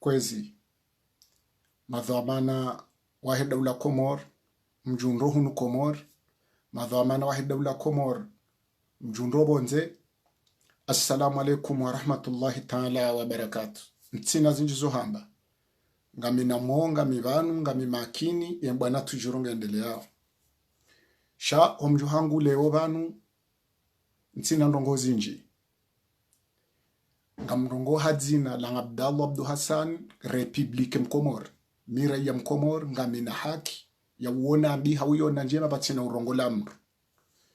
kwezi madhamana wahe daula Komor mjunro hunu Komor madhamana wahe daula Komor mjunro bonze. Assalamu alaikum wa rahmatullahi ta'ala wa barakatuh. Ntsina zinjizo hamba ngamina mwonga mivanu ngami makini yembwana tujironga endelea sha omjuhangu leo banu ntsina ndongo zinji ngamrongo hadzina la Abdallah Abdu Hassan Republike Mkomor mira ya Mkomor ngamina haki ya uona ambi hawiyona njema batsina urongo la mru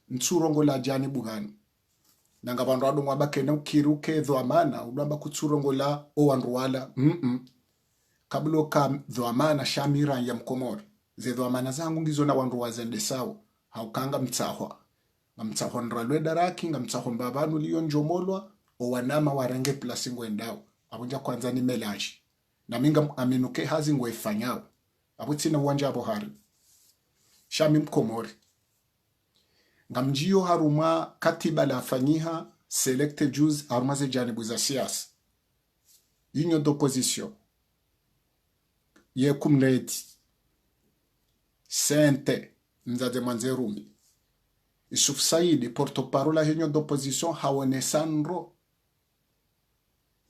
ntsurongo la jani buhanu nanga bandu adu mwabake na ukiruke dhamana udamba kutsurongo la owanruwala kablo ka dhamana shamira ya Mkomor ze dhamana zangu ngizo na wandu wazende sawa haukanga mtsahwa ngamtsahwa nralwe daraki ngamtsahwa mbabanu liyo njomolwa o wanama warenge plasi ngwendao abunja kwanza ni melaji na minga aminuke hazi ngwefanyao abutina uwanja abo hari shami Mkomori ngamjio haruma katiba la fanyiha selected Jews harumaze janibu za siasa yinyo d'opposition ye kumneti sente mzade manzerumi Isuf Saidi porto-parole yinyo d'opposition hawonesandro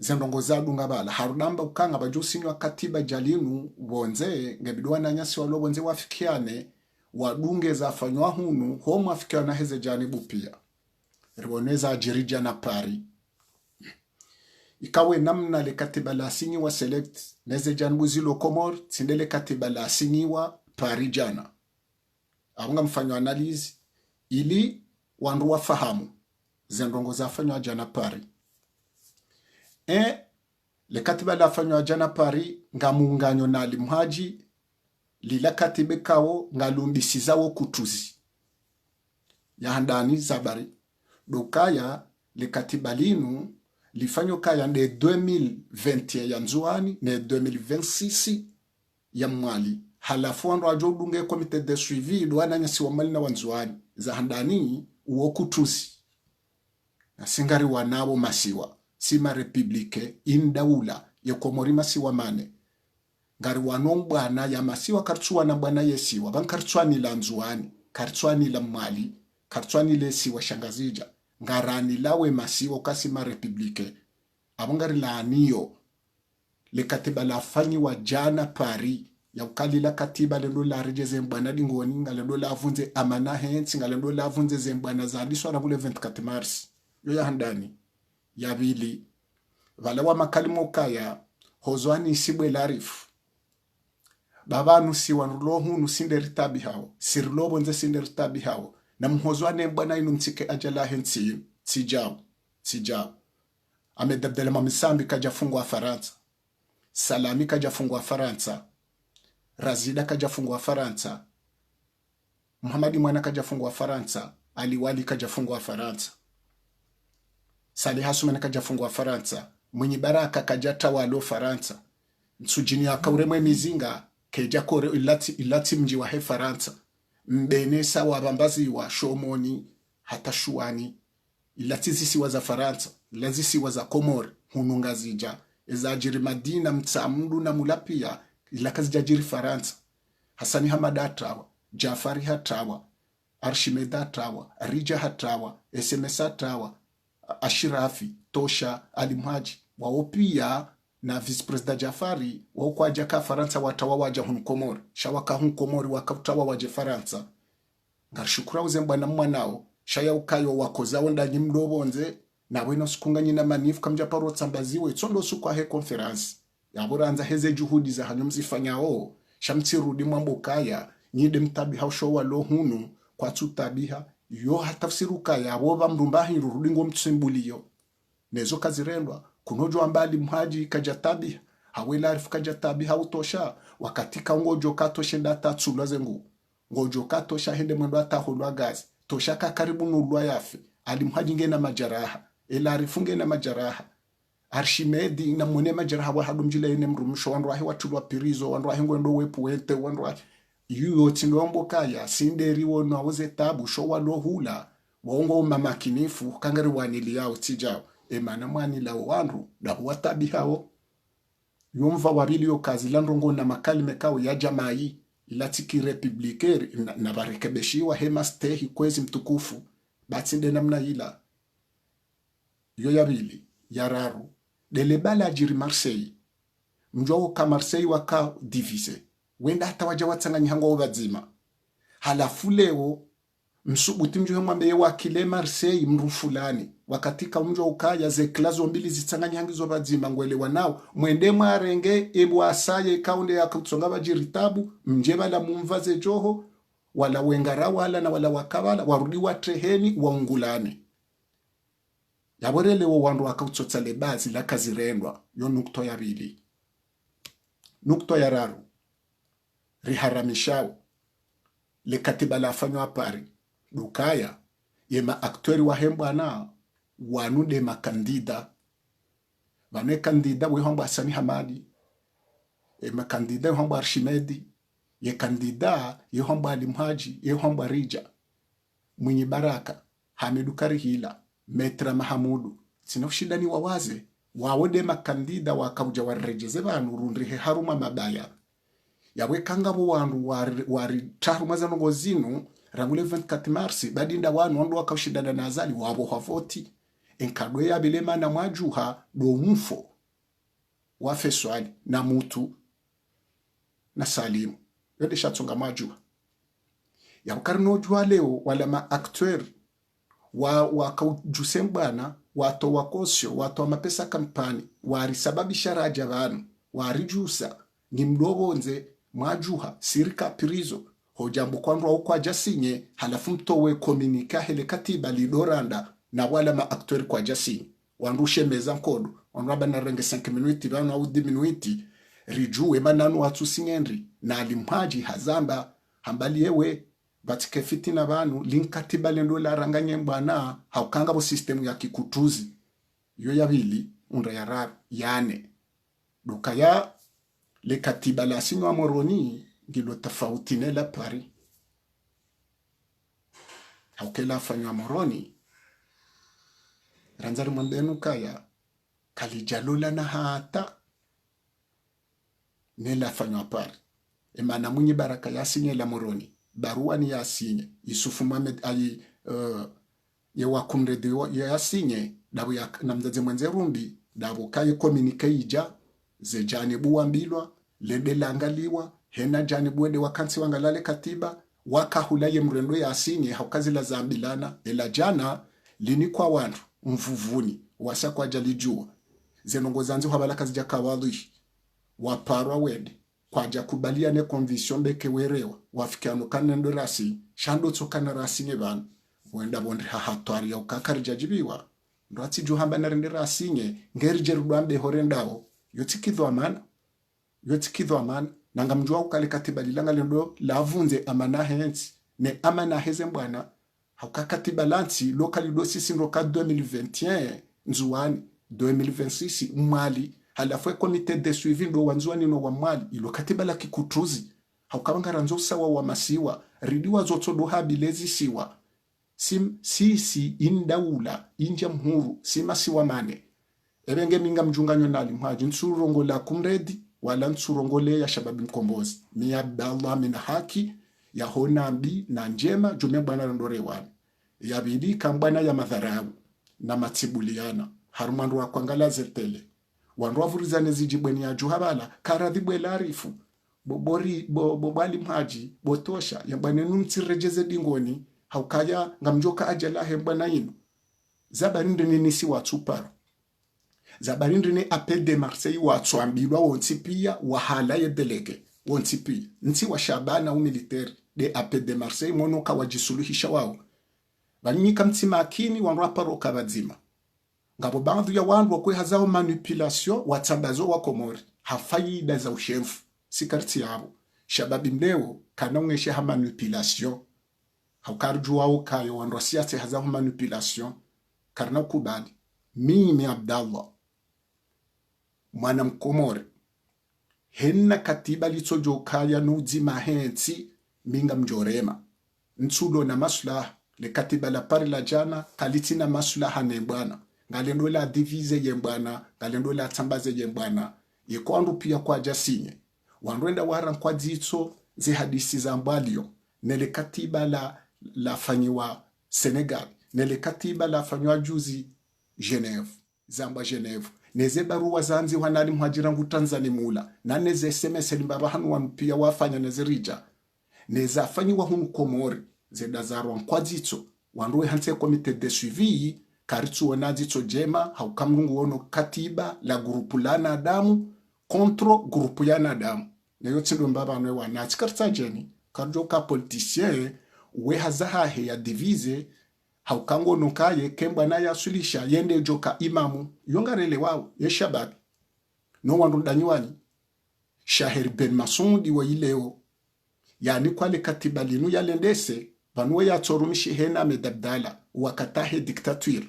zendongo zadu ngabala harudamba ukanga bajusinywa katiba jalinu bonze ngebidwa na nyasi walo bonze wafikiane wadunge za fanywa hunu homu afikiana heze janibu pia riboneza ajirija na pari ikawe namna le katiba la sinyiwa select neze janibu zilo Komor tindele katiba la sinyiwa pari jana abunga mfanywa analizi ili wandu wafahamu zendongo za fanywa jana pari le katiba la fanywa jana pari nga muunganyo na alimhaji lila katibe kao nga lumbisiza wo kutuzi ya handani zabari dokaya le katiba linu lifanyo kaya ne 2021 ya nzuani ne 2026 ya mwali halafu wandu wajo dunge komite de suivi duwana nyasi wa mali na wanzuani za handani uwo kutuzi na singari wanabo masiwa sima republike indaula ya Komori masiwa mane ngari wanombwana ya masiwa kartsuwa na bwana yesiwa ban kartsuani la nzuani kartsuani la mali kartsuani le siwa shangazija ngarani lawe masiwa kasima republike abangari la aniyo le katiba la fanyi wa jana pari ya ukali la katiba lendo la rejeze mbwana dingoni ngalendo la avunze amana hensi ngalendo la avunze zembwana zadiswa na bule 24 mars yo ya handani ya bili vale wa makalimo kaya hozwani isibwe larifu babanu si wanulo hunu sinderitabi hao sirlobo nze sinderitabi hao na mhozwane mbwana inu mtike ajala hensi sijao amedabdele mamisambi kaja fungwa Faransa Salami kaja fungwa Faransa Razida kaja fungwa Faransa Muhammadi mwana kaja fungwa Faransa Ali Wali kaja fungwa Faransa Salih Hasumana kaja fungwa Faransa Mwenye Baraka kaja tawalo Faransa Nsujini akauremwe mizinga keja kore ilati mji wa he Faransa mbenesa wa bambazi wa shomoni hata shuani ilati zisi wa za Faransa lazisi wa za Komor hununga zija eza ajiri Madina mtsamdu na mulapia ilakazi jajiri Faransa Hasani Hamada hatawa Jafari hatawa Arshimeda hatawa Rija hatawa SMS hatawa Ashirafi Tosha Alimhaji waopia na vice president Jafari kwa jaka Faransa watawa waja hun Komor shawaka hun Komori wakatawa waje Faransa ngarishukura uzembana mwanao shaya ukayo wakozawo ndanyi mdobonze na weno sikunga nyina manifu kamja paro tsambaziwe tsondo sukwa he conference yaburanza heze juhudi za hanyumzi fanyao shamti rudi mambo kaya nyide mtabi hausho wa lo hunu kwa tutabiha yo hatafsiru kaya woba mrumbahi rudi ngo mtsimbuliyo nezo kazirendwa kunojo ambali mhaji kajatabi hawela arifu kajatabi hautosha wakati kaungojo katoshe ndata tsulaze ngojo katosha hende mwendo atahulwa gazi tosha karibu nulwa yafi alimhaji ngena majaraha ela arifunge na majaraha Arshimedi na mwene majaraha wa hadumjile ine mrumusho wandu wahi watulwa pirizo wandu wahi ngwendo wepu wete wandu wahi yuyo tindombo kaya sinderi wono aweze tabu showa lo hula waongo mamakinifu kangari wanili yao tijao emana mwani la wandu da watabi hao yomva wabili yo kazi landrongo na makali mekao ya jamai ilatiki republikeri na barekebeshiwa hema stehi kwezi mtukufu batsinde namna ila yo yabili yararu delebala ajiri Marseille mjwa ka Marseille waka divise wenda hata waja watsanganya hango wazima halafu leo msubuti mjwa mwambe wa kile Marseille mru fulani wakatika mjwa ukaya ze klazo mbili zitsanganya hangizo wazima ngwelewa nao mwende mwarenge ebu asaye kaunde ya kutsonga bajiritabu mjeba la mumvaze joho wala wengara wala na wala wakabala warudi watreheni waungulani yaborelewo wandu wakautotsa lebazi la kazirendwa yo nukto ya bili nukto ya raru riharamishao le katiba la afanywa apari dukaya yema aktori wa hembwana wanude makandida vane kandida wehomba Sani Hamadi yema kandida wehomba Arshimedi ye kandida yehomba Ali Mhaji yehomba Rija Mwinyi Baraka Hamidu Karihila Metra Mahamudu sinoshidani wawaze wawode makandida wakauja warejeze banu runrihe haruma mabaya yawe kangabo wandu wari taruma zanongo zinu rangule 24 marsi badinda wanu wandu wakaushidana na azali wabo havoti enkadwe ya bilema na mwajuha do mufo wafe swali na mutu na salimu yode shatunga mwajuha ya ukarino jua leo wala ma acteur wakaujusembana wato wakosyo wato mapesa kampani warisababisha raja vanu warijusa ni mdobonze mwajuha sirika pirizo hojambo kwandu kwa jasinye halafu mtowe komunika hele katiba lidoranda na wala ma acteur kwa jasinye wandushe meza nkodo wanraba na renge 5 minuti vanu au 10 minuti rijuwe mananu watu singendri na alimhaji hazamba hambali yewe batike fitina banu linkatiba lendo la ranganye mbwana haukanga bo system ya kikutuzi yo yabili unda ya yane dukaya le katiba la sinwa moroni ngilo tofauti ne la Paris haukela fanywa moroni ranzari mwandenu kaya kalijalola na hata ne la fanywa Paris emana Mwinyi Baraka ya sinye la moroni barua ni yasinye Yusufu Mohamed Ali ye wakumrede yasinye dabo ya namzaze mwenze rumbi dabo kaye komunike ija ze janibu wambilwa lende langaliwa hena janibu wende wakansi wangalale katiba wakahulaye mrendo yasinye haukazi la zambilana ela jana lini kwa wandu mvuvuni wasa kwa jalijua zenongo zanzi wabalaka zija kawadhi waparwa wende kwa jakubalia ne conviction beke werewa wafikiano kanendo rasi shando tsokana rasi nye bana wenda bondi hahatwari ya ukakari jajibiwa ndo ati juhamba na rende rasi nye ngeri jerudwambe horendao yotikidho amana nanga mjua ukale katiba lilanga lendo lavunze amana hensi ne amana heze mbwana haukakatiba lansi lokali dosi sinroka 2021 nzuwani 2026 mwali halafu komite de suivi ndo wanzuani no wa mali ilo katiba la kikutuzi haukabanga ranzo sawa wa masiwa ridiwa zoto do habilezi siwa sisi indaula inja mhuru sima siwa mane ebenge minga mjunganyo nali mhaji nsurongo la kumredi wala nsurongo le ya shababi mkombozi ni Abdallah min haki ya honambi na njema jume bwana ndorewani ya bidi kambana ya madharabu na matibuliana harumandu wa kwangala zetele wandu wavurizane zijibweni ya juhabala karadhibwe larifu bobali mhaji botosha yambane numtirejeze dingoni haukaya ngamjoka ajala hembana inu zabarinde nisi watuparo zabarinde ni appel de Marseille watsuambilwa wontipia wahala yedelege wontipia nti wa Shabana u militaire de appel de Marseille monoka wajisuluhisha wao banyika mtima akini wandu aparoka bazima ngabo baadhi ya wandu wakwe hazao manipulation watambazo wa Komori hafaida za ushefu sikarti yabo shababi mleo kanongeshe ha manipulation haukarjua ukayo wandu wasiate hazao manipulation karna kubali mimi Abdallah mwana mkomori henna katiba litsojo kaya nuzima hensi minga mjorema ntudo na maslaha le katiba la pari la jana kalitina maslaha ne bwana ngalendo la divise yembwana ngalendo la tambaze yembwana yeko andu pia kwa jasinye wanduenda waran kwa zitso ze hadisi za mbalio nele katiba la fanyiwa Senegal nele katiba la fanyiwa juzi Geneve zamba Geneve neze barua zanzi wanali mhajira ngu Tanzania mula na neze SMS limbaba hanu wanu pia wafanya neze rija neza fanyiwa hunu Komori ze dazarwa kwa zitso wanduwe hanse komite de suivi karitsu wanazitso jema haukamnungu wono katiba la grupu lana adamu kontro grupu yana adamu na yote ndo mbaba nwe wanachi karita jeni karjo ka politicien we hazaha he ya divize haukango nukaye kemba na ya sulisha yende joka imamu yongarele wao ye shababi no wandu danyuani Shaher Ben Masundi wa ileo yani kwa le katiba linu ya lendese banwe ya torumishi hena medabdala wakatahe diktature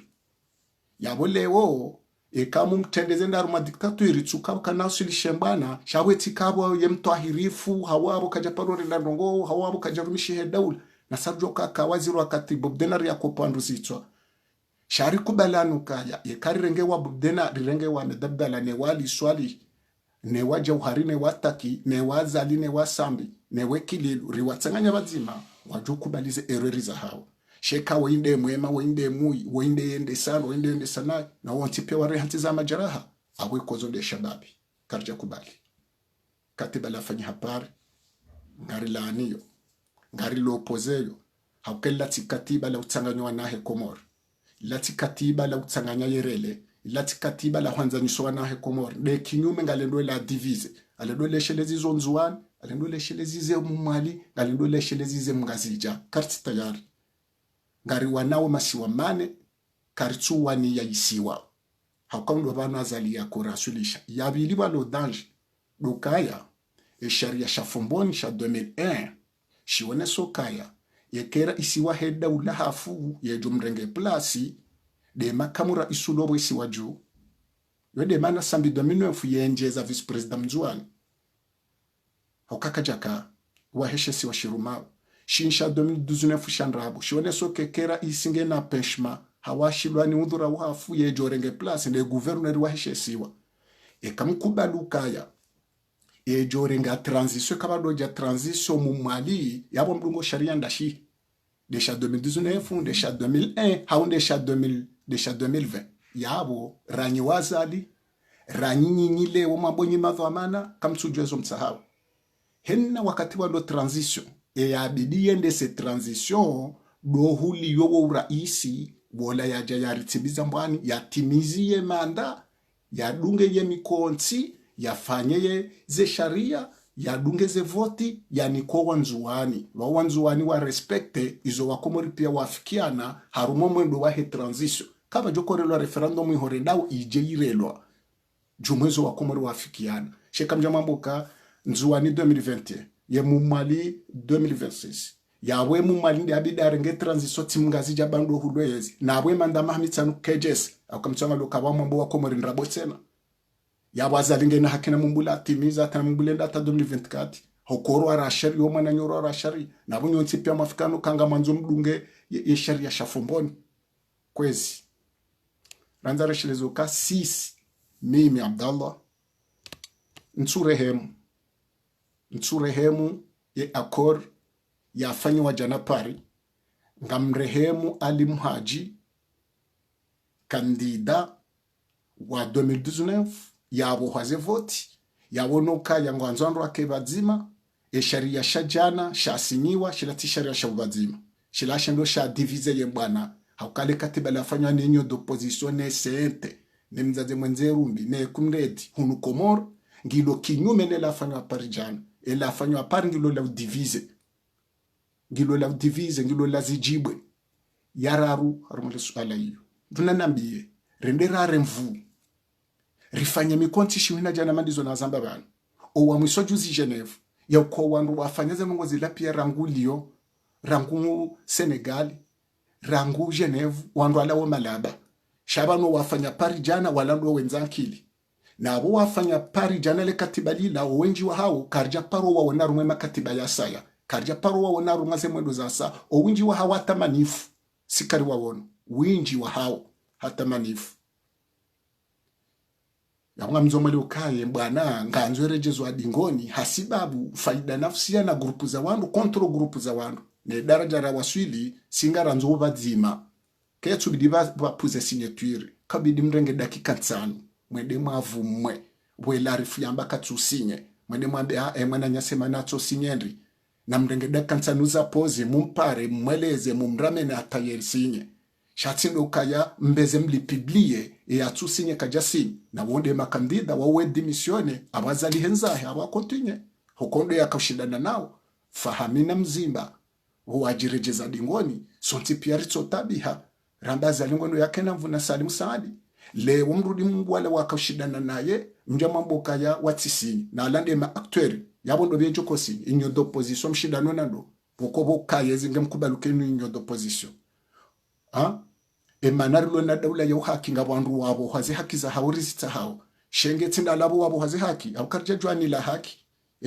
yabo leo ekamu mtendeze ndaruma diktature tsukabuka nasulishe mbana shaweti kabo yemtwahirifu hawabo kajaparore ndongo hawabo kajarumishi he daula na sabjoka kawaziri wakati bobdenari ya kopandu zitwa shari kubalanu kaya yekari renge wa bobdena rirenge wa medabdala ne wali swali ne waja uharine wataki ne wazali ne wasambi ne wekililu riwatsanganya bazima waju kubalize errori za hao sheka wainde mwema wainde mui wainde yende sana wainde yende sana na wantipe ware hantiza majaraha awe kozo de shababi karja kubali katiba la fanyi hapari ngari la aniyo ngari lo opozeyo haukela tikatiba la utsanganywa nahe Komori lati katiba la utsanganya yerele lati katiba la hanzaniswa nahe Komori de kinyume ngalendo la divise alendo leshelezi zonzuani alendo leshelezi ze mumali alendo leshelezi ze mngazija karti tayari ngari wanawe masiwa mane karitsu wani ya isiwa haukamdo bana azali ya korasulisha yabili balo danger dokaya e sharia shafomboni sha 2001 shiwane sokaya yekera isiwa heda ulahafu ye jumrenge plasi de makamura isulobo isiwa juu yode mana sambi 2009 yenjeza vice president mzuani haukaka jaka waheshe siwa shirumao shinsha 2019 shanrabu shiwane sokekera isinge na penshma hawashilwani udhura uhafu ye jorenge plasi de gouverneur waheshe siwa ekamkubalukaya ejorenga transition kabadoja transition mumali yabo mdungo sharia ndashi desha 2019 desha 2001 haundesha 2000 desha 2020 yabo ranyi wazali ranyi nyile wo mabonyi madhamana kamsujwezo msahau henna wakati wa do transition yabidi yende se transition dohuli yowo uraisi bola ya jayaritibiza mbwani yatimizie manda yadunge ye mikonsi yafanye ye ze sharia yadunge ze voti yaniko wanzuani wa respecte izo wakomori pia wafikiana harumo mwendo wa he transition kama jokorelwa referendum ihorendao ije irelwa jumwezo wakomori wafikiana sheka mjamamboka nzuani 2021 ye mumali 2026 yawe mumali ndi abidarenge transition timngazi jabando hulwezi nawe mandama hamitsanu kejes akamtsanga lokaba mambo wakomori ndrabo tsena yabazalinge na hakina mumbula timiza ta mumbulenda ta 2024 hokoro arashari yo mwana nyoro arashari nabunyo nsipya mafikano kanga manzo mdunge ye sharia shafomboni kwezi ranzara shilezo ka 6 mimi Abdallah nsurehemu ye akor yafanywa Janapari ngamrehemu Ali Mhaji kandida wa 2019 yabo haze voti yabonoka yangwanzwanro akebazima sharia shajana shasinyiwa shilati sharia shabazima shilasha ndo sha divise yembwana haukale katiba lafanywa nenyo d'opposition ne sente nemzaze mwenzerumbi ne kumredi hunu Komor ngilo kinyume ne lafanywa parijana lafanywa par ngilo la divise ngilo la zijibwe yararu harumule suala hiyo tunanambie renderare mvu rifanya mikonti shiwina jana mandizo na zamba bana owa mwiso juzi Geneve ya uko wandu wafanyaze mungozi lapia rangu Senegal rangu Geneve wandu alawo malaba shabano wafanya pari jana walando wenzakili na abo wafanya pari jana le katibali la wenji wa hao karja paro wa wonaru mwema katiba ya saya karja paro wa wonaru ngaze mwendo za sa o winji wa hao hata manifu sikari wa wono winji wa hao hata manifu ya nga mzomali ukaye mbwana nganzo rejezwa dingoni hasibabu faida nafsia na grupu za wandu kontro grupu za wandu ne daraja ra waswili singara nzo badzima ketsu bidiba bapuze signature kabidi mrenge dakika 5 mwende mwavu mwe bwelarifu yamba katsusinye mwende mwambe mwana nyasema nacho sinyendri na mrenge dakika 5 za pose mumpare mweleze mumrame na atayerisinye shatindo kaya mbeze mlipiblie ya tusinye kajasini na wonde makandida wawe dimisione abazali henzahe abakontinye hukondo yakashindana nao fahamina mzimba wajirejeza dingoni sonti piaritso tabiha rambaza lingono yake na mvuna salimu saadi le umrudi mungu wale wakashindana naye mja mambo kaya watisini na alande ma acteur yabondo byejo kosi inyo d'opposition mshindano nando bokobo kaye zinge mkubalukenu inyo d'opposition emanarilo na daula ya uhaki ngabandu wabo hazi haki za haurizita hao shenge tinda labo wabo hazi haki aukarja jwani la haki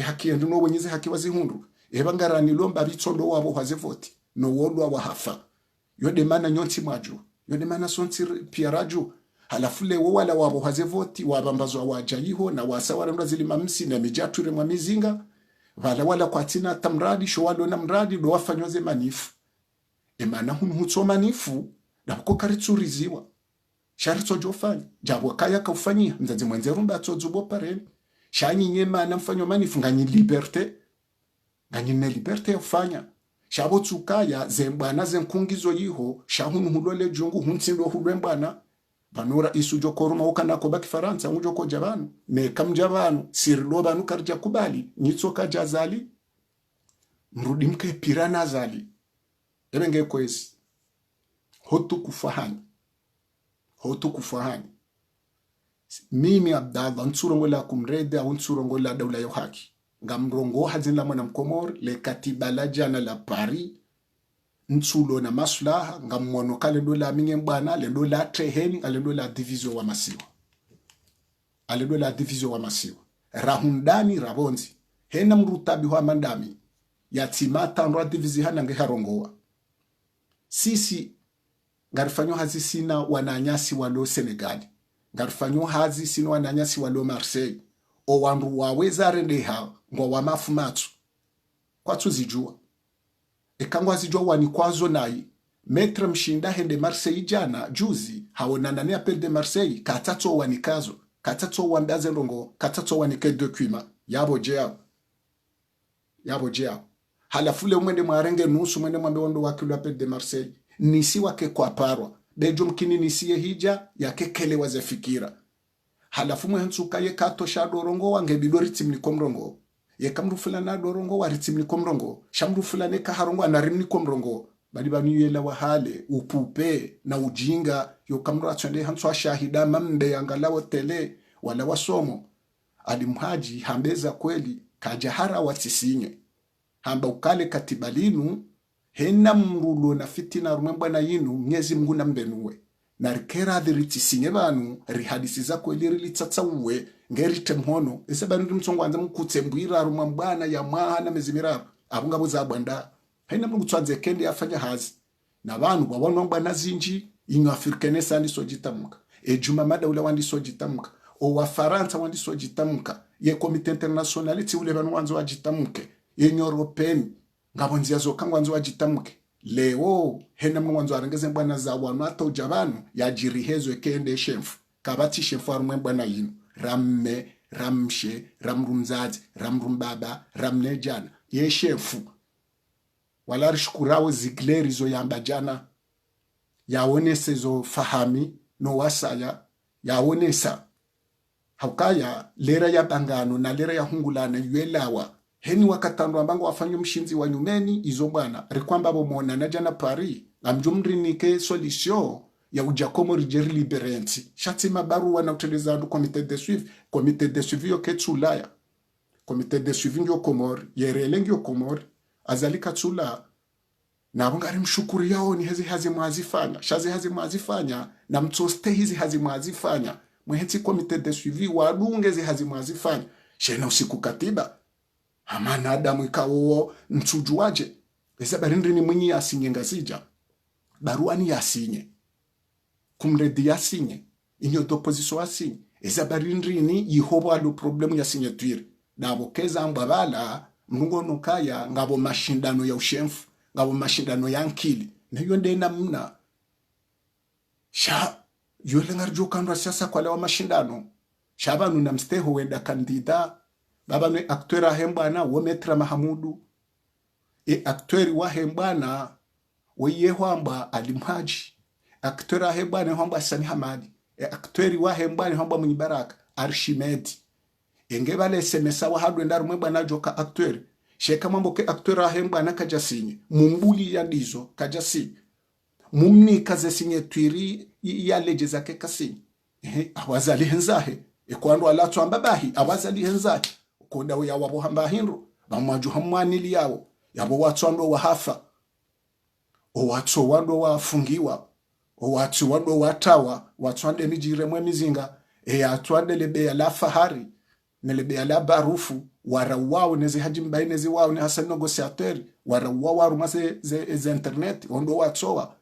haki yendu no wenyize haki wazihundu bangarani lomba bitsondo wabo hazi voti no wodwa wa hafa yode mana nyonti maju yode mana sonti piaraju halafule wala wabo hazi voti wabambazwa wajayiho na wasawara ndo zilima msi na mijature mwa mizinga wala kwa tina tamradi showalo na mradi do wafanyoze manifu emana hutso manifu na huko karitsuriziwa sharitso jofanya jabo kaya kaufanyia mzazi mwenze rumba atsozubo pareni shanyi nyema na mfanyo manifu nganyi liberté ufanya shabo tsukaya zembana zenkungizo yiho shahunu hulole jungu huntsindo hulwembana banora isujo koruma ukana ko baki faransa ujo ko jabanu ne kamjabanu sirlo banu karja kubali nitsoka jazali mrudi mke pirana zali ebenge kwezi hotu kufahani mimi Abdallah nsurongo la kumrede au nsurongo la daula ya haki ngamrongo hazina mwana mkomor le katiba la jana la Paris nsulo na maslaha ngamwono kale dola minge mbana le dola treheni ale dola division wa masiwa rahundani rabonzi hena mrutabi wa mandami yatimata ndo divisi hana nge harongoa sisi ngarifanyo hazi sina wananyasi walo Senegali ngarifanyo hazi sina wananyasi walo Marseille o wandu waweza rendeha ngwa wamafumatu kwa tuzijua ekangwa zijua wanikwazo nai metre mshinda hende Marseille jana juzi haonana ni appel de Marseille katato wanikazo katato wambaze ndongo katato wanike document yabo jea halafule mwende mwarenge nusu mwende mwambe wondo wakilu appel de Marseille nisi wake kwa parwa bejo mkini nisiye hija yake kele waze fikira halafu mwensuka ye kato sha dorongo wange bidori timni komrongo ye kamru fulana dorongo wa ritimni komrongo shamru fulane ka harongo anarimni komrongo bali baniyela wa hale upupe na ujinga yo kamru atsende hanso shahida mambe yangalawo tele wala wasomo alimhaji hambeza kweli kajahara watisinye hamba ukale katibalinu hena mrulo na fitina rumemba na yinu Mwenyezi Mungu na mbenuwe na rikera adhiritisinye banu rihadisi za kweli rilitsatsawe ngeri temhono ese banu mtsongwanza mkutsembwira rumambana ya mwaha na mezimira abunga buzabanda hena Mungu tsanze kende afanya hazi na banu babonwa mbana zinji inyo afrikane sandi sojitamuka ejuma madaula wandi sojitamuka o wa Faransa wandi sojitamuka ye komite international ti ule banu wanzo wajitamuke ye European ngabonzia zokangwa nzo wajitamuke leo hena mwanzo arengeze mbwana za wanu ata ujabanu ya jirihezo ekende shemfu kabati shemfu arumwe mbwana yinu ramme ramshe ramrumzazi ramrumbaba ramnejana ye shemfu wala rishkurao zigleri zo yamba jana yaonese zo fahami no wasaya yaonesa haukaya lera ya bangano na lera ya hungulana yuelawa heni wakatandwa mbango wafanyo mshinzi wa nyumeni izo bwana rikwamba bomona na jana Paris amjumri nike solution ya ujakomo rijeri liberenti shati mabaru wana uteleza andu komite de suivi yo ketsulaya komite de suivi ngyo komori yerelengi yo komori azalika tsula na bungari mshukuri yao ni hazi mwazifanya shazi hazi mwazifanya na mtoste hizi hazi mwazifanya mweheti komite de suivi wadunge hazi mwazifanya shena usiku katiba amana adamu ikawo ntujuaje esa barindri ni mwenye asinye ngazija baruani yasinye kumredi yasinye inyo d'opposition asinye ezabari ndrini yihobo alo problemu ya signature nabo keza mbabala mnungo nukaya ngabo mashindano ya ushemfu ngabo mashindano ya nkili nayo ndena mna sha yole ngarjo kandwa siasa kwa lewa mashindano shabanu na msteho wenda kandida baba no aktora hembana wo metra mahamudu aktori wa hembana weye hwamba alimhaji aktora hembana hwamba sani hamadi aktori wa hembana hwamba munyibaraka arshimedi enge bale semesa wa hadwe ndaru mwe bana joka aktori sheka mambo ke aktora hembana kajasinye mumbuli ya dizo kajasinye mumni kaze sinye twiri ya leje zake kasi awazali henzahe ekwando alatso ambabahi awazali henzahe koda ya wabo hamba hinro bamwaju hamwanili yawo yabo watsondo wahafa o watso wando wafungiwa o watso wando watawa watswande mijire mwe mizinga atwande lebe ya la fahari nelebe ya la barufu warawao nezi hajimbai nezi wao ne hasa negociateur warawao warumase ze internet ondo watsowa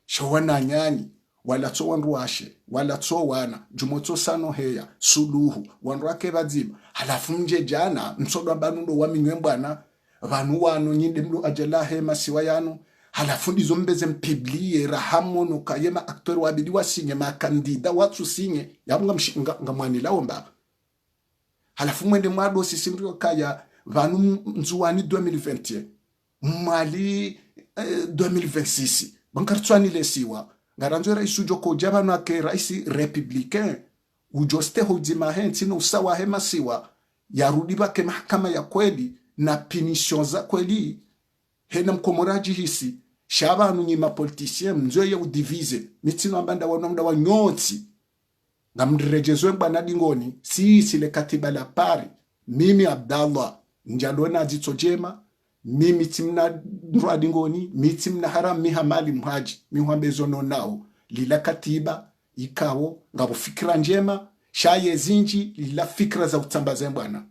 shawana nyanyi wala tso wanruashe wala tso wana jumotso sano heya suluhu wanrake bazima halafu mje jana msodo abanundo waminywe bwana vanu wano nyinde mlu ajela he masiwa yanu halafu ndizo mbeze mpiblie rahamo no kayema aktori wabidi wasinye makandida watu sinye yabunga ngamwani laomba halafu mwende mwado sisimrio kaya vanu nzuwani 2021 mali 2026 bankartswani lesiwa ngaranzo raisu joko jabana ke raisi republicain ujoste hojima henti no sawa he masiwa yarudi bake mahakama ya kweli na punition za kweli hena mkomoraji hisi shabanu nyima politicien mzo ya udivize mitino ambanda wanonda wanyotsi ngamdirejezwe bwana dingoni si le katiba la pari mimi Abdallah njadona jema mimi timna ndwa dingoni mitimna haram mihamali mhaji mihwambezo no nao lila katiba ikawo ngabo fikra njema shaye zinji lila fikra za utambaze bwana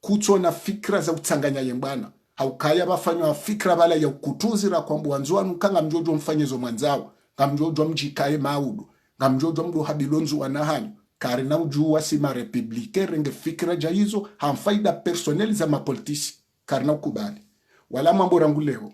kuto na fikra za utanganya yembana haukaya bafanywa fikra bala ya ukutuzira kwamba wanzwa nkanga mjojo mfanyezo mwanzao ngamjojo mjikaye maudu ngamjojo mdo habilonzu wanahanyo kari na ujuwa sima republike renge fikra jaizo hamfaida personeli za mapolitisi kari na ukubali wala mambo rangu leo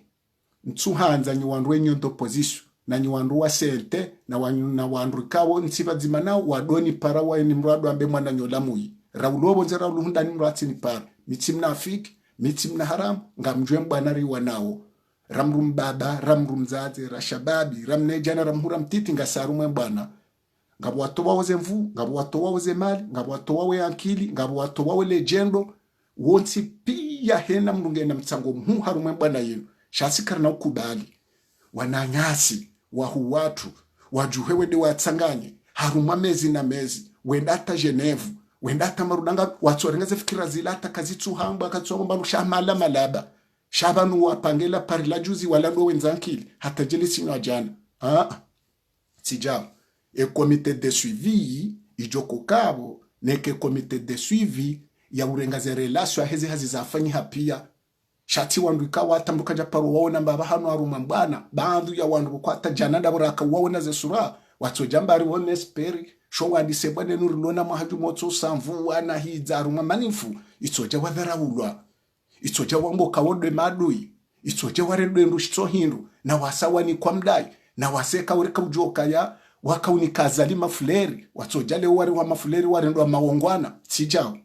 ntuhanza nyiwandu wenyonto opposition na nyiwandu wa CLT na wandu kawo nsiba zimanao wadoni para wa ni mrado ambe mwana nyola muyi rawulobo nzera luhunda ni mrati ni para mitimna afiki mitimna haram ngamjwe mbwanari wanao ramrum baba ramrum zaze rashababi ramne jana ramhura mtiti ngasaru mbwana ngabo watowa woze mvu ngabo watowa woze mali ngabo watowa we akili ngabo watowa we legendo wonsi pia hena mlungena mtsango mhu harumwe bwana yenu shasikara na ukubali wananyasi wahu watu wajuhewe de watsanganye harumwa mezi na mezi wendata Geneve wendata marudanga watsorengaze fikira zilata kazitsu hamba akatsomba lushamala malaba shabanu wapangela parila juzi wala ndo wenzankili hata jelisi no jana sijao comité de suivi ijoko kabo neke comité de suivi ya urengaze relation hezi hazizafanyi hapia shati wandu ikawa atambuka japaro waona mbaba hano aruma mbana baadhi ya wandu kwa hata janada buraka waona ze sura watu jambari wone speri shonga disebane nurilona mahaju motso samvu wana hiza aruma manifu itsoja wadharawulwa itsoja wambo kawodwe madui itsoja waredwe ndushito hindu na wasawa ni kwa mdai na waseka ureka ujoka ya wakaunikaza mafleri watsoja leo wari wa mafleri warendwa mawongwana sijao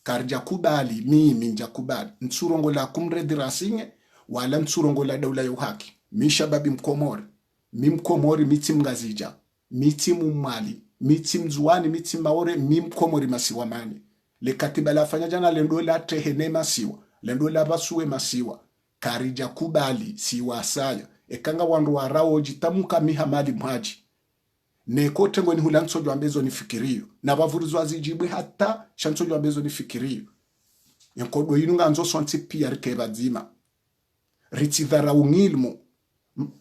karja kubali mimi njakubali nsurongo la kumredira sinye wala nsurongo la daula ya uhaki mishababi mkomori mimkomori miti mngazija miti mumali miti mzuani miti maore mimkomori masiwa mani le katiba la fanya jana lendo la tehene masiwa lendo la basuwe masiwa karija kubali siwa saya ekanga wandu warao jitamuka mihamali mhaji nekote ngoni hulanso jwambezo nifikirio na bavurizwa azijibwe hata shanso jwambezo nifikirio yankodo yinunga nzo sonti pia rikebazima ritidhara ungilmo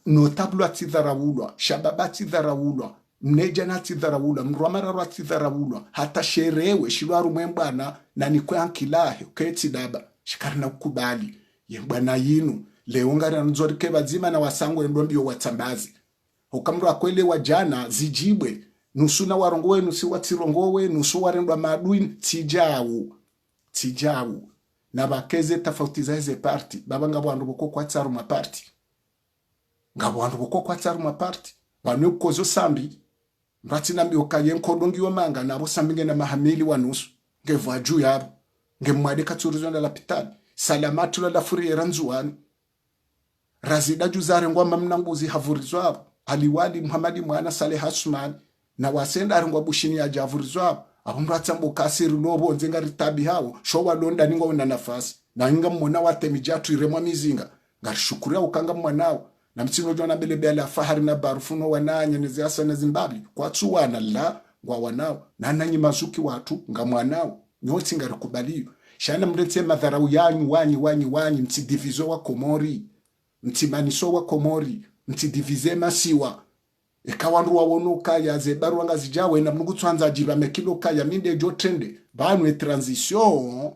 notablo atidhara ulwa shababa atidhara ulwa mneja na atidhara ulwa mrwamara ro atidhara ulwa hata sherewe shilwaru mwembana na nikwe ankilahe uketi daba shikarina ukubali yembana yinu leongara nzorikebazima na wasango endombiyo watambazi Hokamru akwele wajana zijibwe nusu na warongowe nusu watirongowe nusu warendwa maadui tijawu na bakeze tofauti za hizo parti baba ngabo wandu boko kwa tsaru maparti ngabo wandu boko kwa tsaru maparti banu kozo sambi mrati nambi okaye nkodongi wa manga nabo sambi ngena mahamili wa nusu ngevwa juu yabo ngemwade katsuruzo na lapitani salamatu la furiera nzuwani razida juzare ngwa mnanguzi havurizwa abo aliwali Muhammadi mwana Saleh Hasman na wasenda arengwa bushini ya javurizwa abo abumratsa mbokasiri lobo nzenga ritabi hawo showa londa ningo una nafasi na inga mwana watemi jatu iremwa mizinga ngarishukuru ukanga mwanao na mtsino jona belebele fahari na barufuno wananye neziasa na Zimbabwe kwa tsuwana la ngwa wanao na nanyi mazuki watu nga mwanao nyoti ngarikubaliyo shana mretse madharau yanyu wanyi mtidivizo wa Komori mtimaniso wa Komori mtidivize masiwa ekawandu wawonoka ya zebaru wanga zijawe na mnugu tuanza jiba mekiloka ya minde jo trende banu transition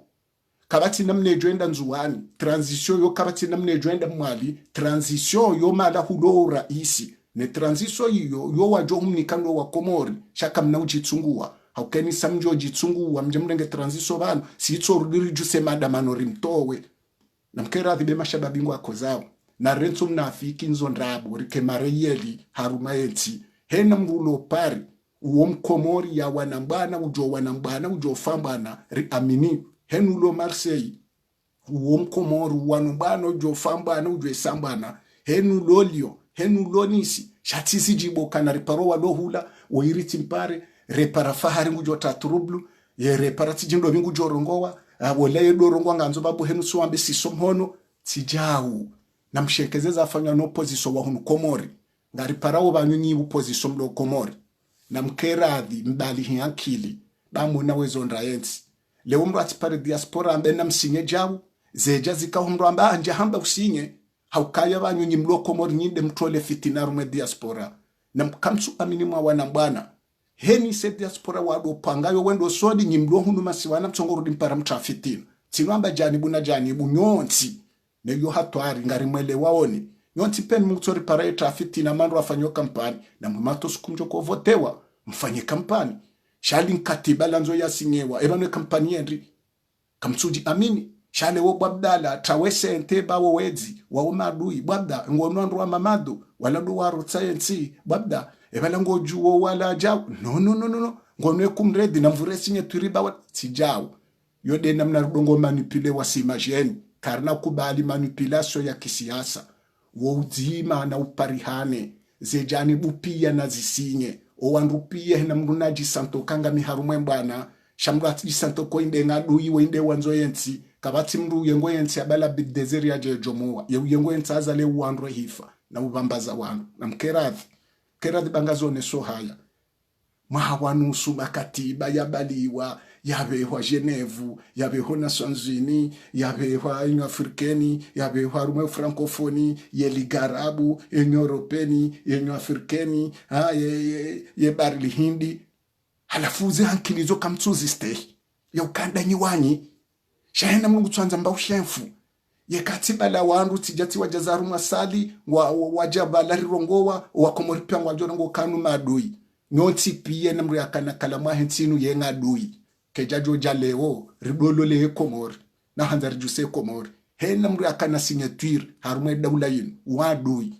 kabati namne joenda nzuwani transition yo kabati namne joenda mwali transition yo mala hudora isi ne transition yo wajo humnikando wa Komori shaka mna ujitsungua haukeni samjo jitsungua mjemrenge transition banu siitso rudiri juse madamano rimtowe na mkera dhibe mashababingu akozao na renzo mnafiki nzo ndrabu rike mareyeli harumaeti hena mrulo pari uo Mkomori ya wanambana ujo fambana ri amini henu lo Marseille uo Mkomori wanambana ujo fambana ujo sambana henu lolio henu lonisi shatisi jibo kana riparo wa lohula oiriti mpare repara fahari ujo taturublu ye repara tijindo vingu jorongowa wala yedorongo nganzo babu henu suambe sisomhono tijau na mshekezeza afanya no position wa hunu Komori ngari parao banyunyi uposition mlo Komori na mkeradhi mbali hiankili bamuna wezo ndayensi leo mro atipare diaspora ambe na msinye jawu zeja zika mro amba anje hamba usinye haukaya banyunyi mlo Komori nyinde mtole fitina rume diaspora na mkamsu amini mwa wanambwana heni se diaspora wado pangayo wendo sodi nyimlo hunu masiwana mtongorudi mpara mtrafitina tinwamba janibu na janibu nyonti neyo hatwari ngari mwele waoni nyonti peni mkutori parae trafiti na mandu wafanyo kampani na mwimato sukumjo kuvotewa mfanye kampani shali nkatiba lanzo ya sinyewa ebanwe kampani yendri kamtsuji amini shale wo babdala trawese ente bawo wedzi wa umadui babda ngono wa mamado wala do waro science babda ebala ngojuo wala jaw no ngono kumredi na mvure sinye turiba wa tijao yode namna dongo manipule wa simajeni karna kubali manipulation ya kisiasa wouzima na uparihane zejani bupia na zisinye owandupia na mrunaji santo kanga miharumwe mbana shamrati santo ko inde ngadu iwe inde wanzo yensi kabati mru yengo yensi abala bidezeri ya jejomoa yengo yensi azale uandro hifa na ubambaza wanu na mkeradhi bangazo neso haya mahawanusu makatiba yabaliwa yabeho Genevu yabeho Nations Unies yabeho Union Africaine yabeho Rume Francophonie ye ligarabu Union Européenne Union Africaine ye barli hindi halafuze hankilizo kamtsuzi stay ya ukanda nyiwanyi shahena mungu twanza mba ushenfu ye katiba la wandu tijati wajazaru masali wajaba rongowa wa Komori pia wajorongo kanu madui nyoti pia namru yakana kalama hentinu ye ngadui kejajo jaleo ridolo le Komori na hanzari juse Komori he namru yakana signature harume daula yin wadui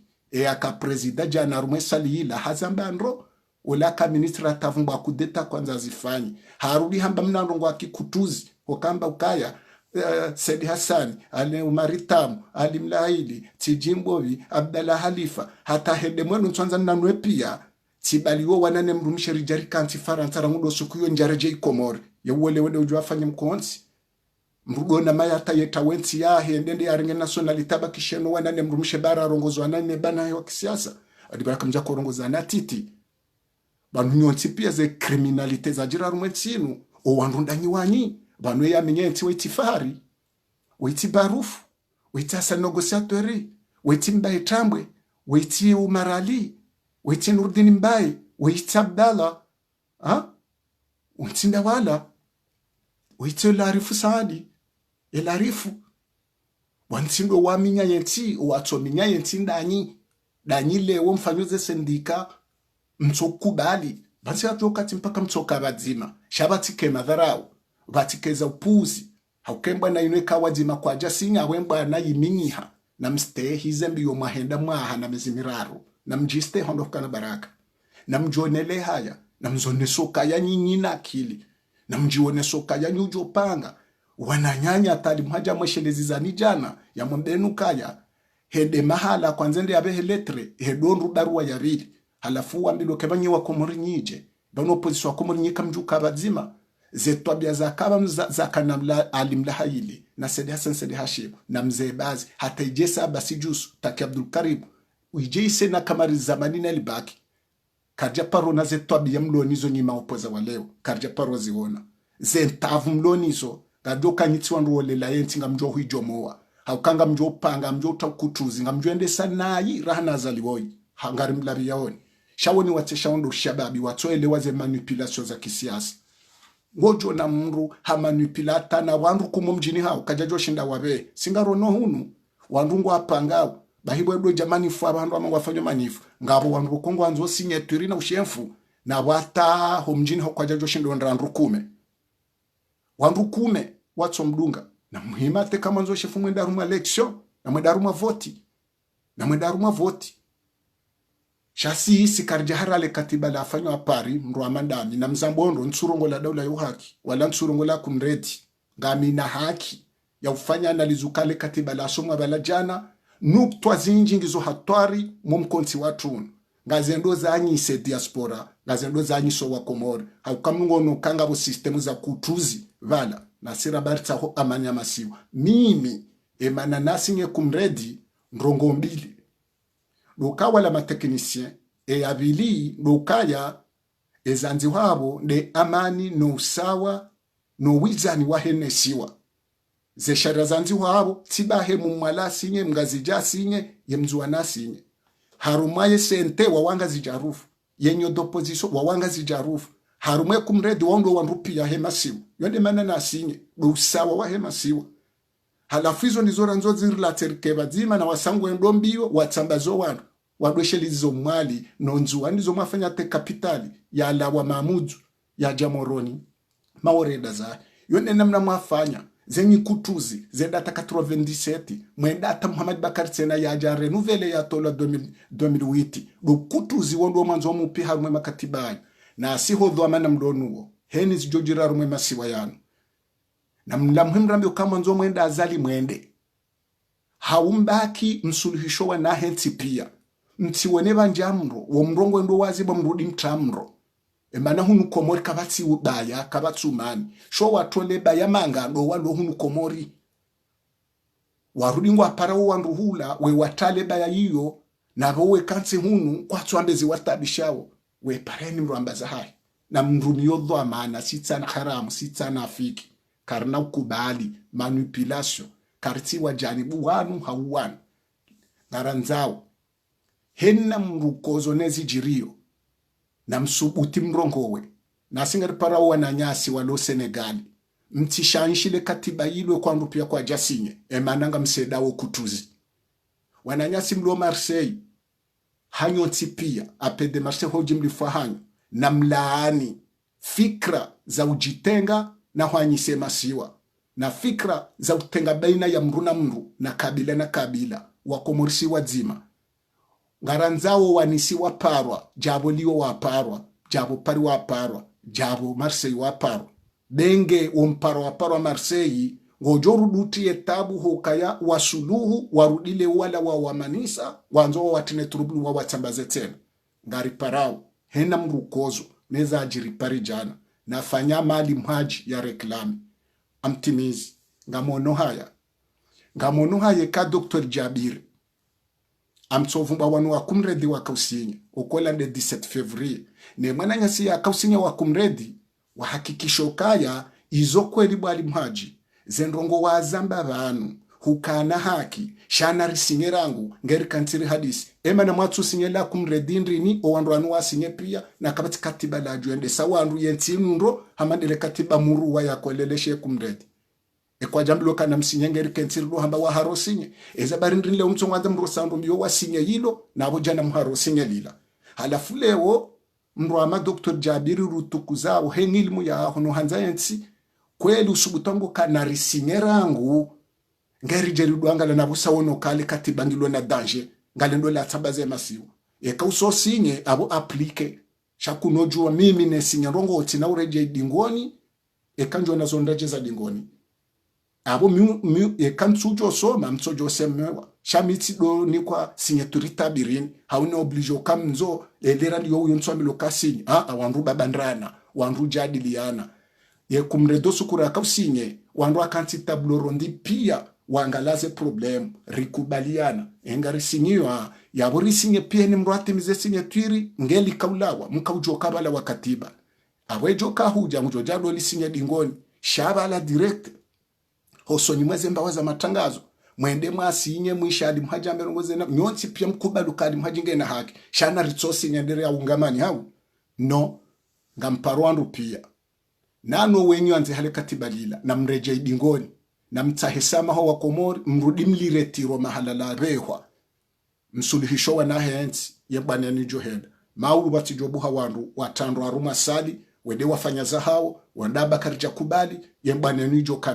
aka president jana harume sali la hazambandro ola ka ministra tavumba kudeta kwanza zifanyi harudi hamba mnanrongo akikutuzi okamba ukaya Said Hassan Ali Umaritam Ali Mlaili Tijimbovi Abdallah Halifa hata hede mwenu twanza nanwe pia tibaliwo wanane mrumishe rijari kanti faranta rangudo sukuyo njareje Komori yewole wede ujwafanya mkonsi mrugona mayata yeta wensi ya hendende ya ringe nationalitaba kisheno wanane mrumishe bara rongozo wanane bana ya kisiasa adibaraka mjako rongozo anatiti banu nyonsi pia ze kriminalite za jira rumwetsinu o wandundanyi wanyi banu ya minyenti weti fahari weti barufu weti asa negociatori weti mbaye tambwe weti umarali weti nurdini mbaye weti abdala weti ndawala weti ularifu saadi elarifu wantindo wa minya yenti wato minya yenti danyi lewo mfanyuze sendika mtsokubali Basi hapo wakati mpaka mtoka bazima shabatike madharau batikeza upuzi haukemba na inweka wazima kwa jasinya wemba na yiminyiha na mstehi zembi yo mahenda mwaha na mezimiraru na mjiste hondoka na baraka na mjonele haya na mzone soka ya nyinyi na akili na mjione soka ya nyujo panga wananyanya tali mhaja mweshelezi za nijana ya mwambenu kaya hede mahala kwanzende ya behe letre hedonru barua ya rili halafu wambilo kebanyi wa komori nyije dono poziswa komori nyika mjuka bazima zetwabia za kaba za kanamla alimla haili na Sedi Hassan Sedi Hashim na mzee bazi hata ijesa basi jusu taki Abdul Karim uijeise na kamari zamani na libaki karja paro na zetwabia mlonizo nyima opoza wa leo karja paro ziona zentavu mlonizo gadoka nyitsi wanruole la yenti nga mjo huijo moa haukanga mjo panga mjo utakutuzi nga mjo ende sanayi rahana zaliwoi hangari mlabi yaoni shawoni watesha ondo shababi watoele waze manipulation za kisiasa ngojo na mru ha manipulata na wandu kumumjini hao kajajo shinda wabe singarono hunu wandu ngo apangao bahibo edo jamani fu abandu ama wafanya manifu ngabo wandu kongo anzo sinyeturi na ushemfu na wata homjini hao kajajo shinda wandu kume wandu kume watso mdunga na muhimate kama nzo shefu mwenda ruma election na mwenda ruma voti shasi isi karjahara le katiba la afanyo apari mru amandami na mzambondo nsurongo la daula ya uhaki wala nsurongo la kumreti ngami na haki ya ufanya analizukale katiba la asomwa bala jana nuktwa zinji ngizo hatwari mumkonti watunu ngazendo zanyi ise diaspora ngazendo zanyi so wa komori haukamungono kanga bo sistemu za kutuzi vala na sira barita ho amanya masiwa mimi emana nasinye kumredi ndrongo mbili lukawa la mateknisien abili lukaya ezanzi wabo ne amani no usawa no wizani wahenesiwa ze sharia zanzi wabo tibahe mumwala sinye mgazija sinye yemzuwa nasinye harumaye sente wawanga zijarufu yenyo doposition wawanga zijarufu harumaye kumredi wando wanrupi ya hemasiwa yonde mana nasinye usawa wa hemasiwa halafu hizo nizo ranzo zirilaterike bazima na wasangu endombio watsambazo wanu wadweshelizo mwali nonzu anizo mwafanya te kapitali ya alawa Mahmudu ya Jamoroni maoreda za yone namna mwafanya zenyi kutuzi zedata 97 mwendata Muhammad Bakari Sena ya jare nouvelle ya tola 2008 do kutuzi wondo manzo mupi harumwe makatibani na siho dhamana mdonuo heni zijojira rumwe masiwa yanu na mlamhimrambe kama nzo mwenda azali mwende haumbaki msuluhisho wa na henti pia mtiwone banjamro wo mrongo ndo waziba mrudi mtramro emana hunu komori kabatsi ubaya kabatsumani sho watole baya manga ndo walo hunu komori warudi ngwa para wandu hula we watale baya yiyo na rowe kanse hunu kwa twambezi watabishawo we pareni mrambaza hai na mrumiyo dho amana sitsana haramu sitsana afiki karna ukubali manipulation karti wa janibu wanu hauwanu ngaranzao henna mrukozo nezi jirio na msubuti mrongowe na singari para wana nyasi walo Senegali mtishanshile katiba ilwe kwa nrupia kwa jasinye emananga msedawo kutuzi wananyasi mlo Marseille hanyo tipia apede Marseille hoji mlifua hanyo na mlaani fikra za ujitenga na huanyise masiwa na fikra za utenga baina ya mru na mru na kabila wakomorisi wadzima ngaranzao wanisi waparwa jabo liwo waparwa jabo pari waparwa jabo Marseille waparwa denge umparo waparwa Marseille ngojoru duti etabu hokaya wasuluhu warudile wala wamanisa wanzo watine turubulu wa watambaze tena ngari parao hena mrukozo neza ajiri pari jana nafanya mali mhaji ya reklami amtimizi ngamono haya ka Dr. Jabir amtsovumba wanu wa kumredi wa kausinye ukola nde 17 Fevrier ne mwana nyasi ya kausinye wa kumredi wa hakikisho kaya izo kweli bwali mhaji zendrongo wa zamba banu hukana haki shana risinye rangu ngeri kantiri hadisi ema na mwatu sinye la kumredi ndrini o wandu wanu wa sinye pia na kabati katiba la juende sa wandu yenti nro hamadele katiba muru wa ya koleleshe kumredi kwa jambo kana msinye ngeri kentiri lo hamba wa harosinye eza barindrile umtsongwa mrosandu mbiyo wa sinye yilo na bojana mharosinye lila halafu leo mru ama Dr. Jabiri rutukuzao heni ilmu ya hono hanza yensi kweli usubutongo kanarisinya rangu ngari jeridu angala nabusa wono kale katibangilo na danger ngale ndo la tabaze masiwa eka uso sinye abo aplike shakunojua mimi nesinya rongo otina ureje dingoni eka njo nazondaje za dingoni abo eka msujo soma msojo semewa shamitsi do ni kwa signature tabirini hauni oblijo kamzo elera ndiyo uyo nswami lokasini wandu babandrana wandu jadiliana ye kumredo sukura kausinye wandu akanti tablo rondi pia wangalaze problem rikubaliana engari sinyiwa yaburi sinye pia ni mruate mize sinye twiri ngeli kaulawa mkaujo kabala wakatiba awejo kahuja mjojado li sinye dingoni shabala direct hosoni mweze mbawaza matangazo mwende mwasinye mwishadi mhaja mberongoze na nyonsi pia mkubalu kadi mhajinge na haki shana ritsosi nyandere ya ungamani hau no ngamparuandu pia nano wenyu anze hale katibalila na mreje idingoni na mtahesama ho wakomori mrudi mliretiro mahala la rehwa msuluhisho wa na hensi yebane ni joheda maulu batijobuha wandu watandro aruma sali wede wafanya zahao wandaba karija kubali yebane ni joka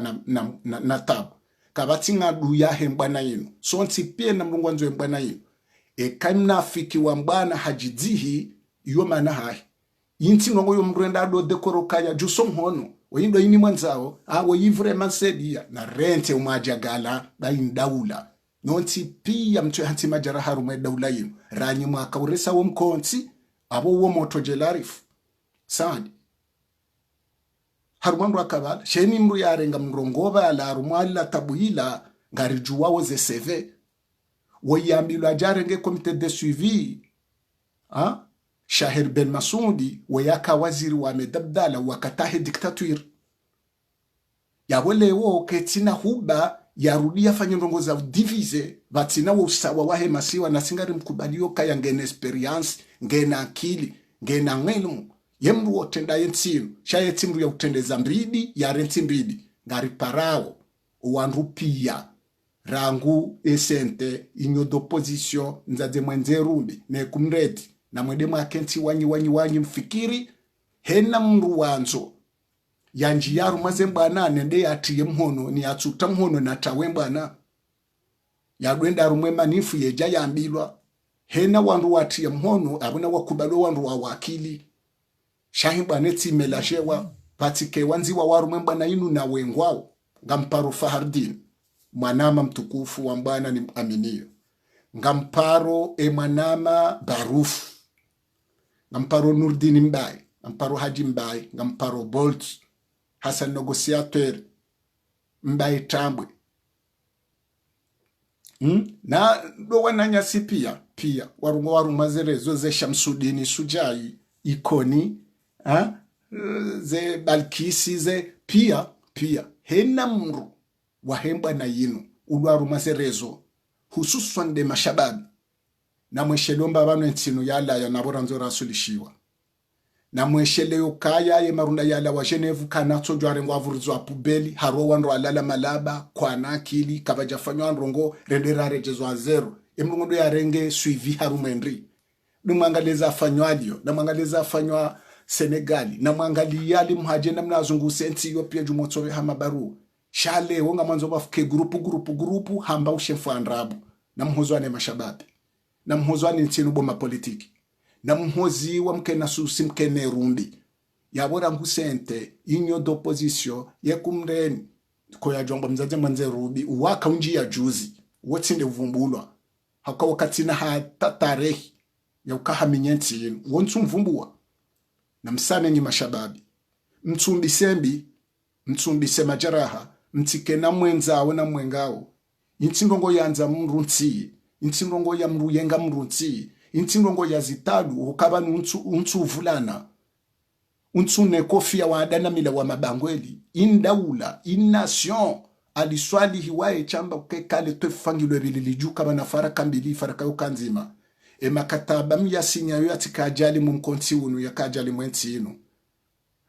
na tabu kabati ngadu ya hembana yinu so nti pia na mlungwanzo yembana yinu kaimna fiki wa mbana hajidzihi iyo mana hahi yinti nongo yo mrenda do dekoro kaya jusom hono windo yini mwanzao awo yivre mansedia na rente umajagala baindaula nonti pia mtu hanti majara harume daula yinu ranyi mwaka uresa wo mkonti abo wo moto jelarifu sandi harumandu akabala sheni mru yarenga mrongoba ala harumala tabuhila ngarijuwa woze CV woyambilu ajarenge komite de suivi Shahir Ben Masudi wayaka waziri wa medabdala wakatahe diktatur yawole wo ketina huba yarudia fanya ndongo za divize batina wo usawa wahe masiwa na singari mkubalio kaya ngene experience ngena akili ngena ngenu yemru otenda yentinu shayetimru ya utendeza mbidi ya renti mbidi ngari parao uwanru pia rangu esente inyodo position nzaze mwenze rumbi ne kumredi na mwede mwakenti wanyi mfikiri hena mru wanzo yanji yaru mazembana nende yatiye mhono ni atsuta mhono na tawembana yadwenda rumwe manifu yeja yambilwa hena wandu watiye mhono abuna wakubalo wandu wa wakili shahimba neti melashewa patike wanziwa warumwe mbana inu na wengwao ngamparo Fahardin mwanama mtukufu wa mbana ni aminio ngamparo mwanama Barufu ngamparo Nurdin Mbai ngamparo Haji Mbai ngamparo Bolt Hassan Negociateur Mbai Tambwe na do wananyasi pia warumwa zerezo ze Shamsudini Sujai ikoni ze Balkisi ze pia hena mru wahemba na yinu ulwaru maserezo hususan de mashababi na mweshelomba bano ntino yala ya nabora nzora asulishiwa na mweshele kaya ye marunda yala wa Geneve kana tojware ngwavurizwa pubeli haro wanro alala malaba kwa nakili kabajafanywa ndrongo rendera rejezo zero emrungo ya renge suivi harumendri numwangaleza afanywadio na mwangaleza afanywa Senegali na mwangali yali mhaje na mnazungu senti Ethiopia jumotsowe hamabaru shale wonga mwanzo bafuke grupu hamba ushefu andrabu na mhozwane mashababi na mhozwane ntinu boma politiki na mhozi wa mkena susi mkene rumbi yabora ngusente inyo d'opposition yekumreni ko ya jomba mzaje mwanze rubi uwaka unji ya juzi wotsinde uvumbulwa haka wakati na hata tarehi ya ukahaminyenti yenu wontu mvumbua na msane nyi mashababi mtsumbise majaraha mtikena mwenzawe na mwengao intindongo yanza mrunti intindongo ya mruyenga mrunti intindongo ya zitalu ukaba untu vulana untu nekofia wa adana mila wa mabangweli indaula nation aliswali hiwae chamba kekale tefangilwe bililiju kama na faraka mbili faraka ukanzima makataba myasinyayo atikajali mumkonti unu yakajali mwenti inu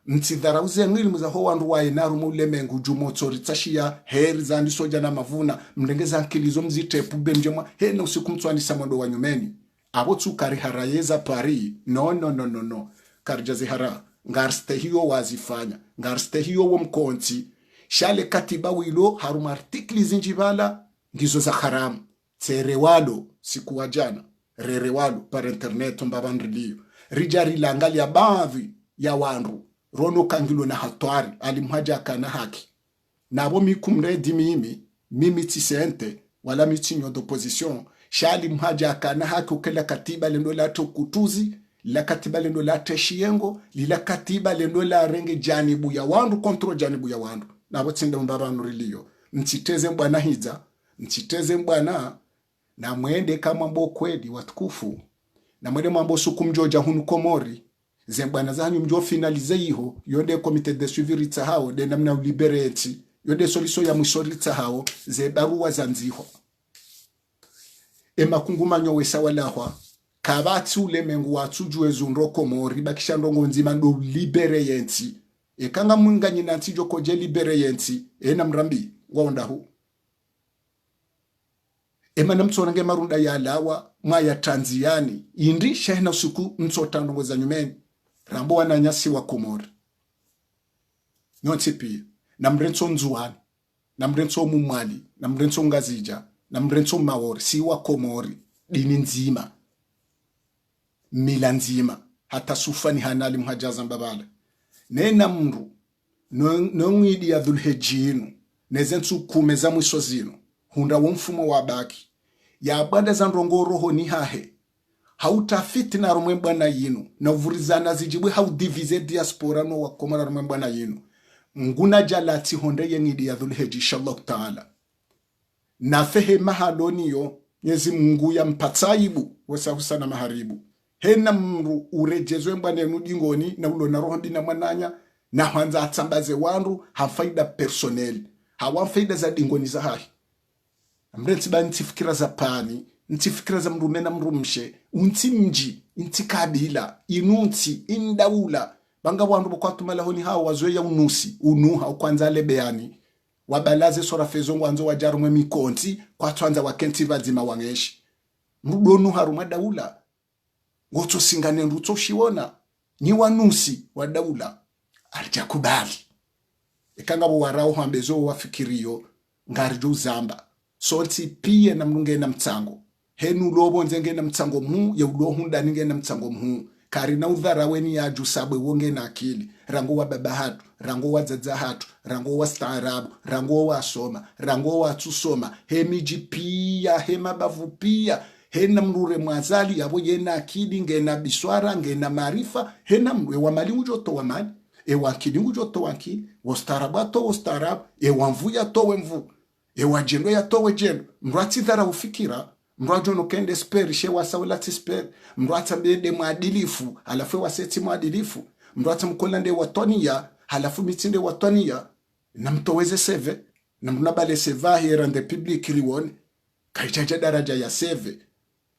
mtidharauze ngilimu za ho wandu wae naru mulemengu jumotsori tashia heri zandi soja na mavuna mlengeza nkilizo mzitepu benjema hena usiku mtuani samondo wa nyumeni abo tsukari harayeza pari no karjaze hara ngarste hiyo wazifanya ngarste hiyo wo mkonti shale katiba wilo harum artikli zinjibala ngizo za haramu terewalo siku wajana rerewalo par internet mbabandrilio rijari langali ya baadhi ya wandu rono kangilo na hatwari alimhaja kana haki nabo mikumredi mimi tisente wala mitinyo d'opposition shali mhaja kana haki ukela katiba lendo la tokutuzi la katiba lendo la teshiengo lila katiba lendo la renge janibu ya wandu kontro janibu ya wandu nabo tsinda mbabanu rilio mtiteze mbwana hiza mtiteze mbwana na mwende kama mbo kweli watukufu na mwende mambo sukumjoja hunu komori zembwana zanyu mjo finalize iho yonde komite de suivi ritahao de namna libereti yonde solution ya mwisho ritahao ze barua zanziho emakungumanyo wesawalahwa kabati ulemengu watujwe zunro komori bakisha ndongo nzima ndo liberenti kanga munganyi nantijo koje liberenti na mrambi waonda hu emana mtsonange marunda ya lawa maya Tanziani indi shehna usiku mtsotandongo za nyumeni rambo wananyasi wa komori nyontipi na mrenso nzuani na mrenso mumwali na mrenso ngazija na mrenso maori si wa komori dini nzima mila nzima hata sufani hanali mhajaza mbabala nena mru nongidi ya dhulhejinu nezensu kumeza mwiso zinu hunda wumfumo wabaki ya abanda za ndongoroho ni hahe hautafiti na rumemba na yinu na uvurizana zijibwe haudivize diaspora no wakomara rumemba na yinu nguna jalati honde yenidi ya dhulheji inshallah ta'ala na fehe mahaloniyo nyezi Mungu ya mpataibu wesa na maharibu hena mru urejezwe mbane nudingoni na ulo na roho dina mwananya na hanza atambaze wandu hafaida personel hawa faida za dingoni za hahi mreti ba ntifikira za pani ntifikira za mrumena mrumshe unti mji inti kabila inunti indaula banga wandu bokwatumala honi hawa wazoe ya unusi unuha ukwanza lebeani wabalaze sora fezo ngwanzo wajarumwe mikonti kwa twanza wakenti vazima wangeshi mrudonu haruma daula ngoto singane nduto shiwona ni wanusi wa daula alijakubali ikanga bo warao hambezo wafikiriyo ngarijo zamba solti pie na mnunge na mtsango henu lobo nzenge na mtsango mu ya ulohunda ninge na mtsango mu kari na udhara weni ya jusabwe wonge na akili rango wa baba hatu rango wa zaza hatu rango wa staarabu rango wa soma rango wa tusoma hemiji pia hema bavu pia hena mrure mwazali yabo yena akili ngena biswara ngena marifa hena mwe wa mali ujoto wa mali wa akili ujoto wa akili wa starabato wa starab wa mvuya to we mvu wa jendo ya to we jendo mrati dhara ufikira mrajo no kende speri she wa sawlati speri mrata mbende mwadilifu alafu wa seti mwadilifu mrata mkolande watonia halafu mitinde watonia na mtoweze seve na mnabale seva here and the public liwone kaichaja daraja ya seve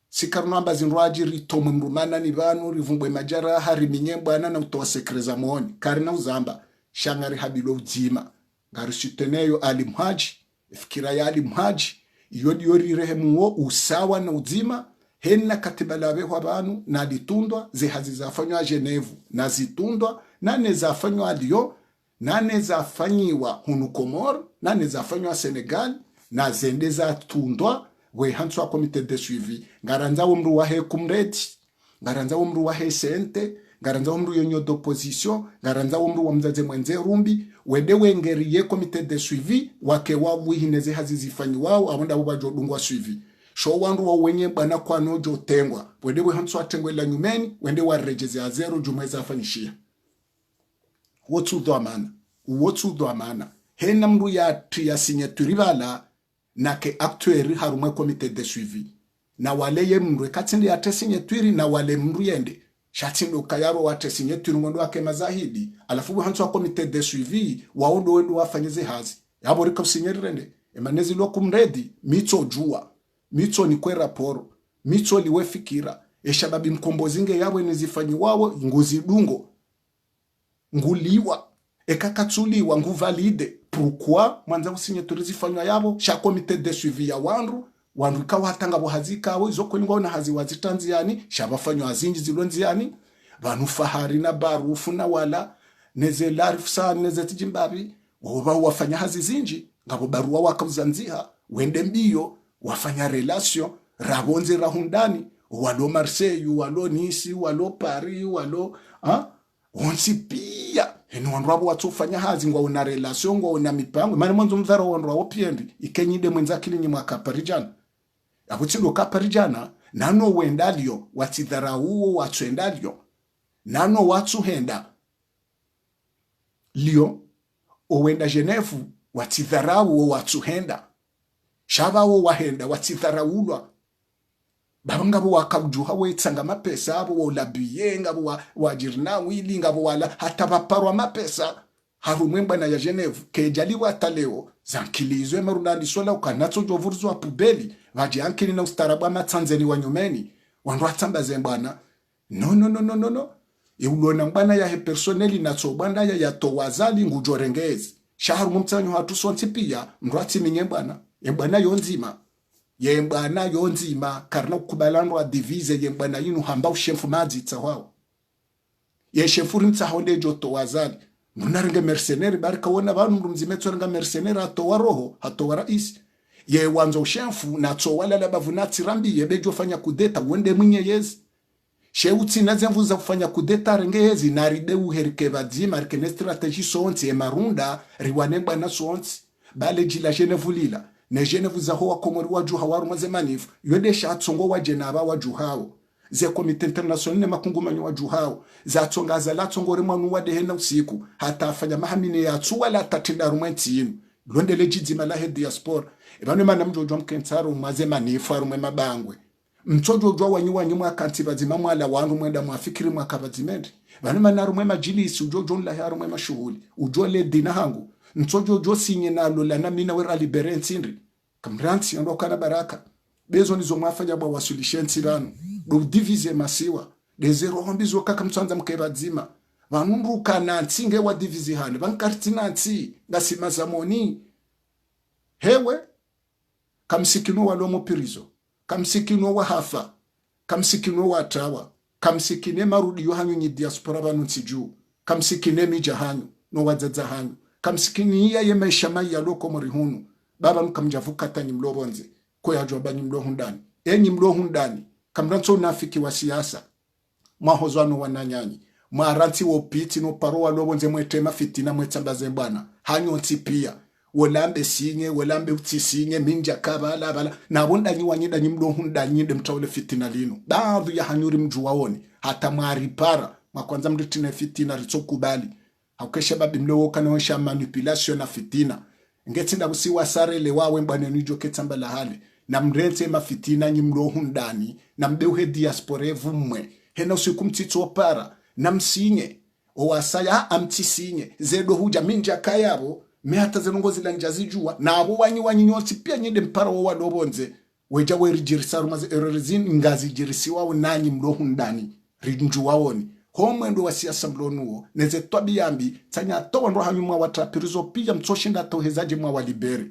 sikarunamba zinrwaji ritomwe mrumana ni vanu rivumbwe majara hari minyembwana na utowa sekreza mwoni karina uzamba shangari habilo uzima ngari siteneyo alimhaji fikira ya alimhaji yodi yori rehemuo usawa na uzima hena katiba lawe wabanu na litundwa zehazi zafanywa Genevu na zitundwa nane zafanywa Lyon nane zafanyiwa hunu Komoro nane zafanywa Senegal na zende za tundwa we hanswa komite de suivi ngaranza umru wa he kumreti ngaranza umru wa he sente ngaranza umru yonyo d'opposition ngaranza umru wa mzaze mwenze rumbi wede wengeriye komite de suivi wake wabu hineze hazizifanyi wao abonda bubajo dungwa suivi sho wandu wa wenye bana kwa nojo tengwa wede we hanswa tengwe la nyumeni wende wa rejeze a zero jumweza afanishia wotu do amana hena mru ya tria signature bala nake actueri harumwe komite de suivi na wale ye mru katinde ya signature na wale mru yende shatindo kayaro wa signature ngondo wake mazahidi alafu hantu wa komite de suivi waondo wendo wafanyeze hazi yabo rika signature emanezi lo kumredi mito jua mito ni kwe raporo mito liwe fikira eshababi mkombozinge yawe nizifanyi wawo nguzi dungo nguliwa ekakatsuliwa nguvalide pourquoi mwanza usignature zifanywa yabo sha komite de suivi ya wandu ikawa hatanga bo hazika abo izoko ngona hazi wazitanziani shabafanywa azinji zilonziani vanu fahari na barufu na wala neze larifu saa neze tijimbabi waba wafanya hazi zinji ngabo barua wakauzanziha wende mbio wafanya relation rabonze rahundani walo Marseille walo Nice walo Paris walo onsi pia eno wanrabo watufanya hazi ngwa una relation ngwa una mipango mani mwanzo mzaro wanrwa opiendi ikenyide mwenzakili nyi mwaka parijana abutsindo ka parijana nano wendalio watidharauo watuendalio nano watuhenda lio owenda Genevu watidharauo watuhenda shabawo wahenda watidharaulwa babangabo wakabujuha wetsanga mapesa abo wolabiye ngabo wajirna wili ngabo wala hata baparwa mapesa harumwemba na ya Genevu kejali wataleo zankilizwe marunandi sola ukanatso jovurzo pubeli vaji ankini na ustarabwa matanzeni wanyumeni wandu atambaze mbana no eulona mbana ya he personeli natso banda ya towazali ngujorengezi shaharu mumtsanyo hatu sonti pia mrwati minyembana embana yonzima yembana yonzima karna kubalano wa divise yembana yinu hamba ushemfu mazi tsawao ye shemfu rimtsahonde joto wazali munaringa mercenaire barka wona banu mrumzimetso ringa mercenaire atowa roho atowa rais ye wanzo ushemfu natso wala labavunati rambi yebejo fanya kudeta wende mwenye yezi sheuti nazemvuza kufanya kudeta rengezi naride uherike vadzima rikene strategie sonti emarunda riwanengba na sonti bale jila Genevu lila ne Genevu za hoa komori wajuha waru mazemanifu yode shatsongo wajenaba wajuhao ze komite international ne makungumanyo wajuhao za tsonga za la tsongo remanu wadehena usiku hata afanya mahamine ya tsuwa la tatinda rumenti yinu londe lejizima la he diaspora ebanu mana mjojo mkentaro mazemanifu arumwe mabangwe mtojo jwa wanyi mwaka ntibazima mwala wangu mwenda mwafikiri mwaka bazimende bana manaru mwe majilisi ujojo la haru mwe mashuhuli ujole dina hangu mtojo jo sinye na lola na mina wera libere ntindri kamranti ndo kana baraka bezo nizo mwafanya bwa wasulishensi rano do divise masiwa de zero hombizo kaka mtsanza mkebazima vanundu kana ntinge wa divise hane bankartina nti ngasima zamoni hewe kamsikino wa lomo pirizo kamsikino wa hafa kamsikino wa tawa kamsikine marudi yohanyu nyi diaspora banu nsiju kamsikine mija hanyu no wadzadza hanyu kamsikini iya ye maisha mai ya loko morihunu baba mkamjavuka tanyi mlobonze ko yajwa banyi mlohundani enyi mlohundani kamranso nafiki wa siasa mahozwano wananyanyi maranti wopiti no parowa lobonze mwetema fitina mwetsambaze bwana hanyu ntipia wolambe sinye wolambe utisinye minja kabala bala nabondanyi wanyidanyi mlohundani de mtawle fitina lino baadhi ya hanyuri mjuwaoni hata maripara makwanza mritina fitina ritsokubali haukesha babi mlewo kanaosha manipulation na fitina ngetinda kusiwa sare le wawe mbane nijo ketamba la hale na mrete mafitina nyi mlohundani na mbeuhe diaspora evumwe hena usiku mtito para na msinye owasaya amtisinye zedo huja minja kayabo mehata zenongozi la njazijua na abo wanyi nyoti pia nyide mpara wa lobonze weja we rijirisaru maze erorizin ngazi jirisiwa nanyi mlohundani rinjuwaoni homwendo wa siasa mlonuo neze twabiyambi tanya towa ndo hanyuma watrapirizo pia mtoshinda tohezaje mwa walibere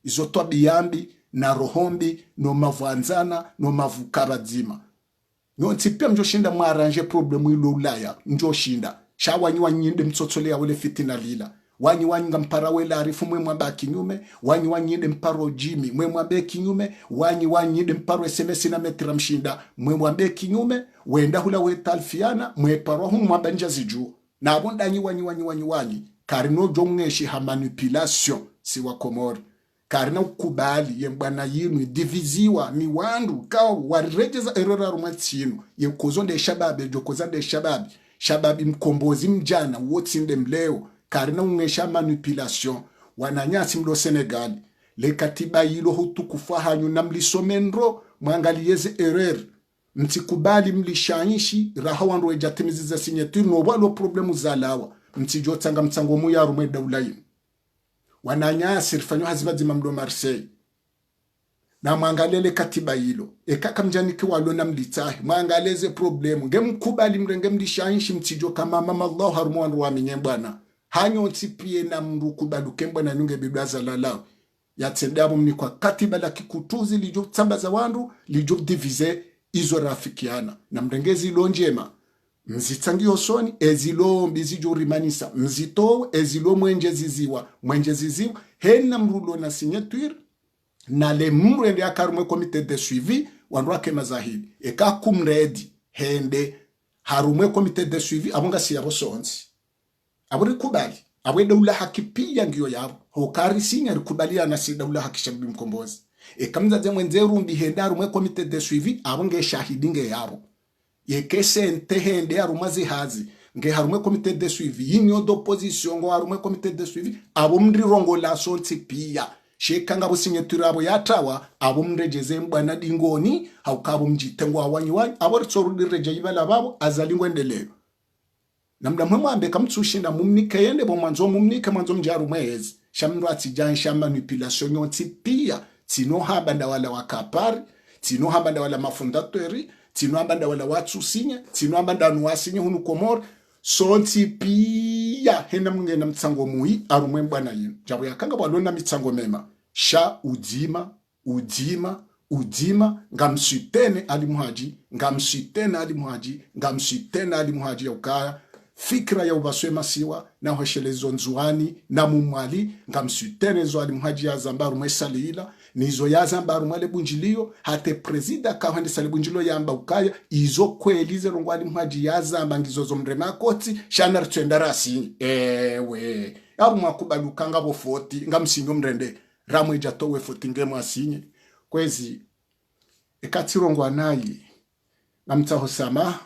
izo twabiyambi na rohombi no mavuanzana no mavukabadzima nyonti pia mjoshinda mwa arrange problemu ilo ulaya njoshinda shawanyi wanyinde mtsotsole ya wale fitina lila wanyi nga mpara wela arifu mwe mwamba kinyume wanyi inde mparo jimi mwe mwambe kinyume wanyi inde mparo SMS na metra mshinda mwe mwambe kinyume wenda hula wetalfiana mwe paro hu mwamba njaziju na abondanyi wanyi karino jongeshi ha manipulation si wa Komori karina ukubali yembana yinu diviziwa mi wandu kao warejeza erora rumatsinu yekozo nde shababe jokoza nde shababi mkombozi mjana wotsinde mleo karina ungesha manipulation wananyasi mlo Senegal le katiba yilo hutukufa hanyu na mlisomendro mwangalieze erreur mtikubali mlishaishi rahawandu ejatimiziza signature no walo problemu zalawa mtijotanga mtsango muya rumeda ulayin wananyasi rifanyo hazibadzima mlo Marseille na mwangalele katiba yilo ekaka mjaniki walo na mlitahi mwangaleze problemu ngemkubali mrenge mlishaishi mtijo kama mama Allah harumwandu wa minyembana hanyo tipie na mrukubalu kemba na nyunge bibaza lalao ya tsendabu mnikwa katiba la kikutuzi lijo tsambaza wandu lijo divize izo rafikiana na mrengezi ilo njema mzitsangiyo soni ezilombi zijurimanisa mzito ezilo mwenje ziziwa hena mrulo na signature na le mrende akarumwe comité de suivi wanwake mazahidi eka kumredi hende harumwe comité de suivi abonga si yabo sonzi aburi kubali abwe daula haki pia ngiyo yabo hokari sinya rikubali ana si daula haki shabi mkombozi ekamza ze mwenze rumbi henda harumwe comité de suivi abonge shahidi nge yabo yekese ntehende harumazi hazi nge harumwe comité de suivi yinyo d'opposition ngo harumwe comité de suivi abo mri rongo la sonzi pia shekanga businyetura abo yatawa abo mrejeze mbana dingoni haukabo mjitengo awanyi abo ritsoru direje yibala babo azalingo endelelo namda mwambe kamtsushinda mumnike yende bo mwanzo mumnike mwanzo mjaru mwezi shamndo atijan shamba manipulation yonti pia tino habanda wala wakapari tino habanda wala mafundatori tino habanda wala watsusinya tino habanda nuwasinya hunu komor sonti pia hena mngena mtsango muhi arumwe mbana yinu jabo yakanga balona mitsango mema sha udima ngamsitene ali muhaji ya ukaya fikra ya ubaswe masiwa na hoshelezo nzuani na mumwali ngamsitene zo ali muhaji ya zambaru mwesalila nizo ya zambaru mwale bunjilio hate prezida kahandi sali bunjilio ya amba ukaya izo kwelize rongo ali muhaji ya zamba ngizozo mrema koti shana rituenda rasi ewe yabu mwakubaluka ngabo foti ngamsinyo mrende ramwe jatowe foti ngemu asinye kwezi ekatirongo anayi namtaho sama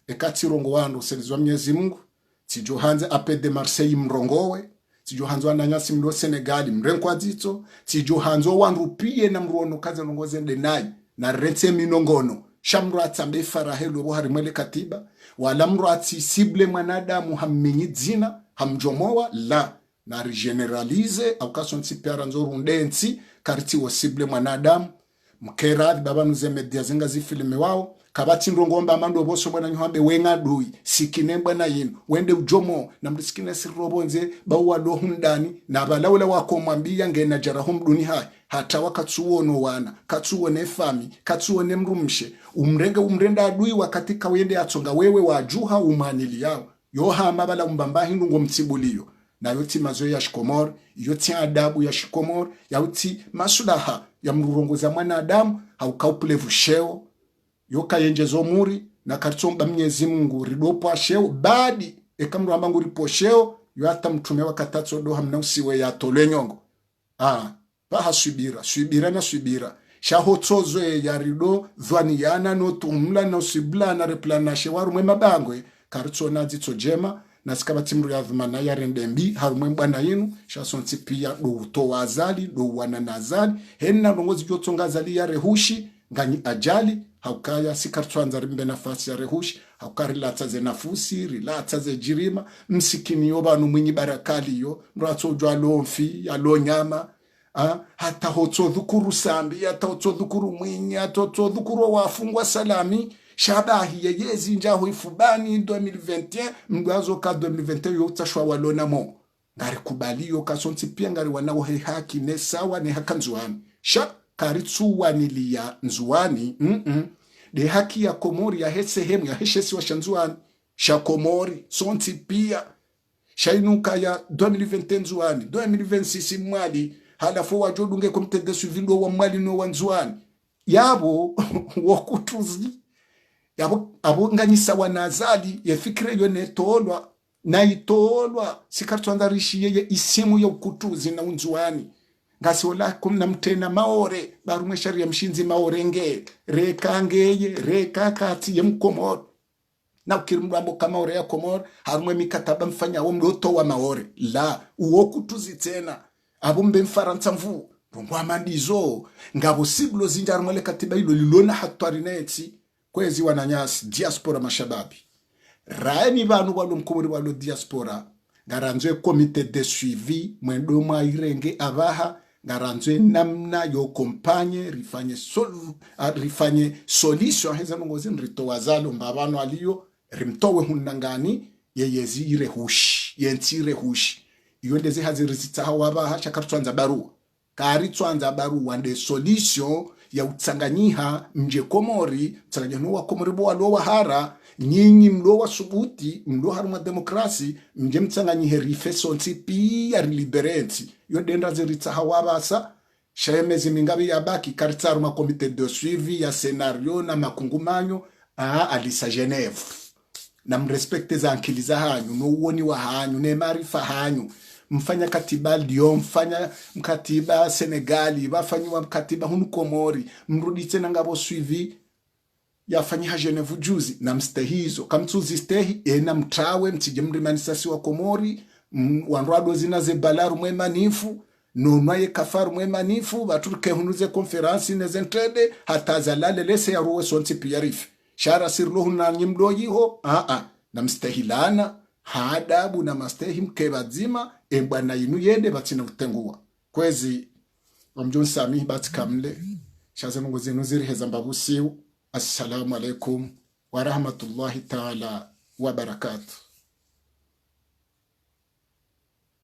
ekatirongo wando selizwa Mwenyezi Mungu tijo hanze apede Marseille mrongowe tijo hanzo ananyasi mdo Senegal mrenkwa dito tijo hanzo wanrupie na mruono kaze nongoze nde nayi na rete minongono shamru atambe farahelu rohari mwele katiba wala mru ati sible mwanadamu hamminyi dzina hamjomowa la na regeneralize au kasonti piara nzoru ndensi kariti wosible mwanadamu mkeradi baba nuze media zenga zifilime wao kabati ndongomba amando boso mwana nyuhambe wenga dui sikinemba na yinu wende ujomo na mdisikine sirobonze bawa lohundani na balawula wako mwambia ngena jarahum duni hai hata wakatsuono wana katsuone fami katsuone mrumshe umrenda adui wakati kawende atsonga wewe wajuha umanili yao yoha mabala mbamba hindu ngomtsibulio na yoti mazo ya shikomor yoti adabu ya shikomor yoti masulaha ya mrurongoza mwana adamu haukaupulevu sheo yoka yenjezo muri na karitsomba Mwenyezi Mungu ridopo asheo badi ekamru ambangu ripo sheo yoata mtume wakatatso doha mnausiwe ya tole nyongo baha subira shahotsozo ya rido dhwani yana no tumla no sibla na replana shewaru mwema bangwe karitso nazitso jema na sikabati mru ya dhumana ya rendembi harumwe mbana yinu shasonti pia do uto azali do wananazali henna rongozi jotonga azali ya rehushi ngani ajali haukaya sikartwanza rimbe nafasi ya rehushi haukari lataze nafusi rilataze jirima msikini yobanu mwinyi barakali yo nratso ujwa lomfi ya lo nyama hata hotso dhukuru sambi hata hotso dhukuru mwinyi hata hotso dhukuru wafungwa salami shabahi yezi njaho ifubani 2021 mgwazo ka 2021 yotashwa walona mo ngari kubaliyo kasonti pia ngari wanawo haki ne sawa ne hakanzuani karitsu wanilia nzuani de haki ya komori ya hesehemu ya heshesi wa shanzuani shakomori sonti pia shainuka ya 2021 nzuani 2026 mwali halafu wajodunge komite de suivi wa mwali no wanzuani yabo wakutuzi abo nganyisa wanazali yefikire yo netolwa na itolwa sikartwandarishiye ye isimu ya ukutuzi na unzuani ngasi ola kumna mtena maore barumwe sharia mshinzi maore nge reka kati ya mkomoro na ukirimwambo kama ore ya komoro harumwe mikataba mfanya wo mdoto wa maore la uokutuzi tena abumbe mfaransa mvu rungwa mandizo ngabo siblo zinjarumwe katiba ilo lilona hatwarineti kwezi wananyasi diaspora mashababi raeni banu walo mkumuri walo diaspora ngaranzwe komite de suivi mwendo mwa irenge abaha ngaranzwe namna yo kompanye rifanye solution heza nongozi nrito wazalo mbabano aliyo rimtowe hunangani yeyezire hushi yentire hushi yondeze hazirizita hawabaha chakartwanza barua karitwanza barua nde solution ya utsanganyiha mje Komori tsanganyiha wa Komori bo walo wa hara nyinyi mlo wa subuti mlo haruma demokrasi mje mtsanganyihe rife sonsi pia liberensi yo denda ziritsa hawabasa shemezi mingabi yabaki karitsaru ma komite de suivi ya scenario na makungumanyo alisa Geneve na mrespekte za ankiliza hanyu no uoni wa hanyu ne marifa hanyu mfanya katiba Lyon mfanya mkatiba Senegali bafanywa mkatiba hunu Komori mrudi tena ngabo suivi yafanyiha Geneve juzi na mstehizo kamtuzi stehi ena mtrawe mtije mrimanisasi wa Komori wanrado zinaze balaru mwemanifu numaye kafaru mwemanifu baturke hunuze konferansi nezentrede hata zalale lese ya ruwe sonti piyarifi shara sirluhu na nyimdo yiho na mstehilana haadabu na mastehi mkebazima ebwana yinu yende batina utenguwa kwezi omjun sami batikamle shaza mungu zinu ziri hezambabusiu. Assalamu alaikum wa rahmatullahi ta'ala wa barakatuh.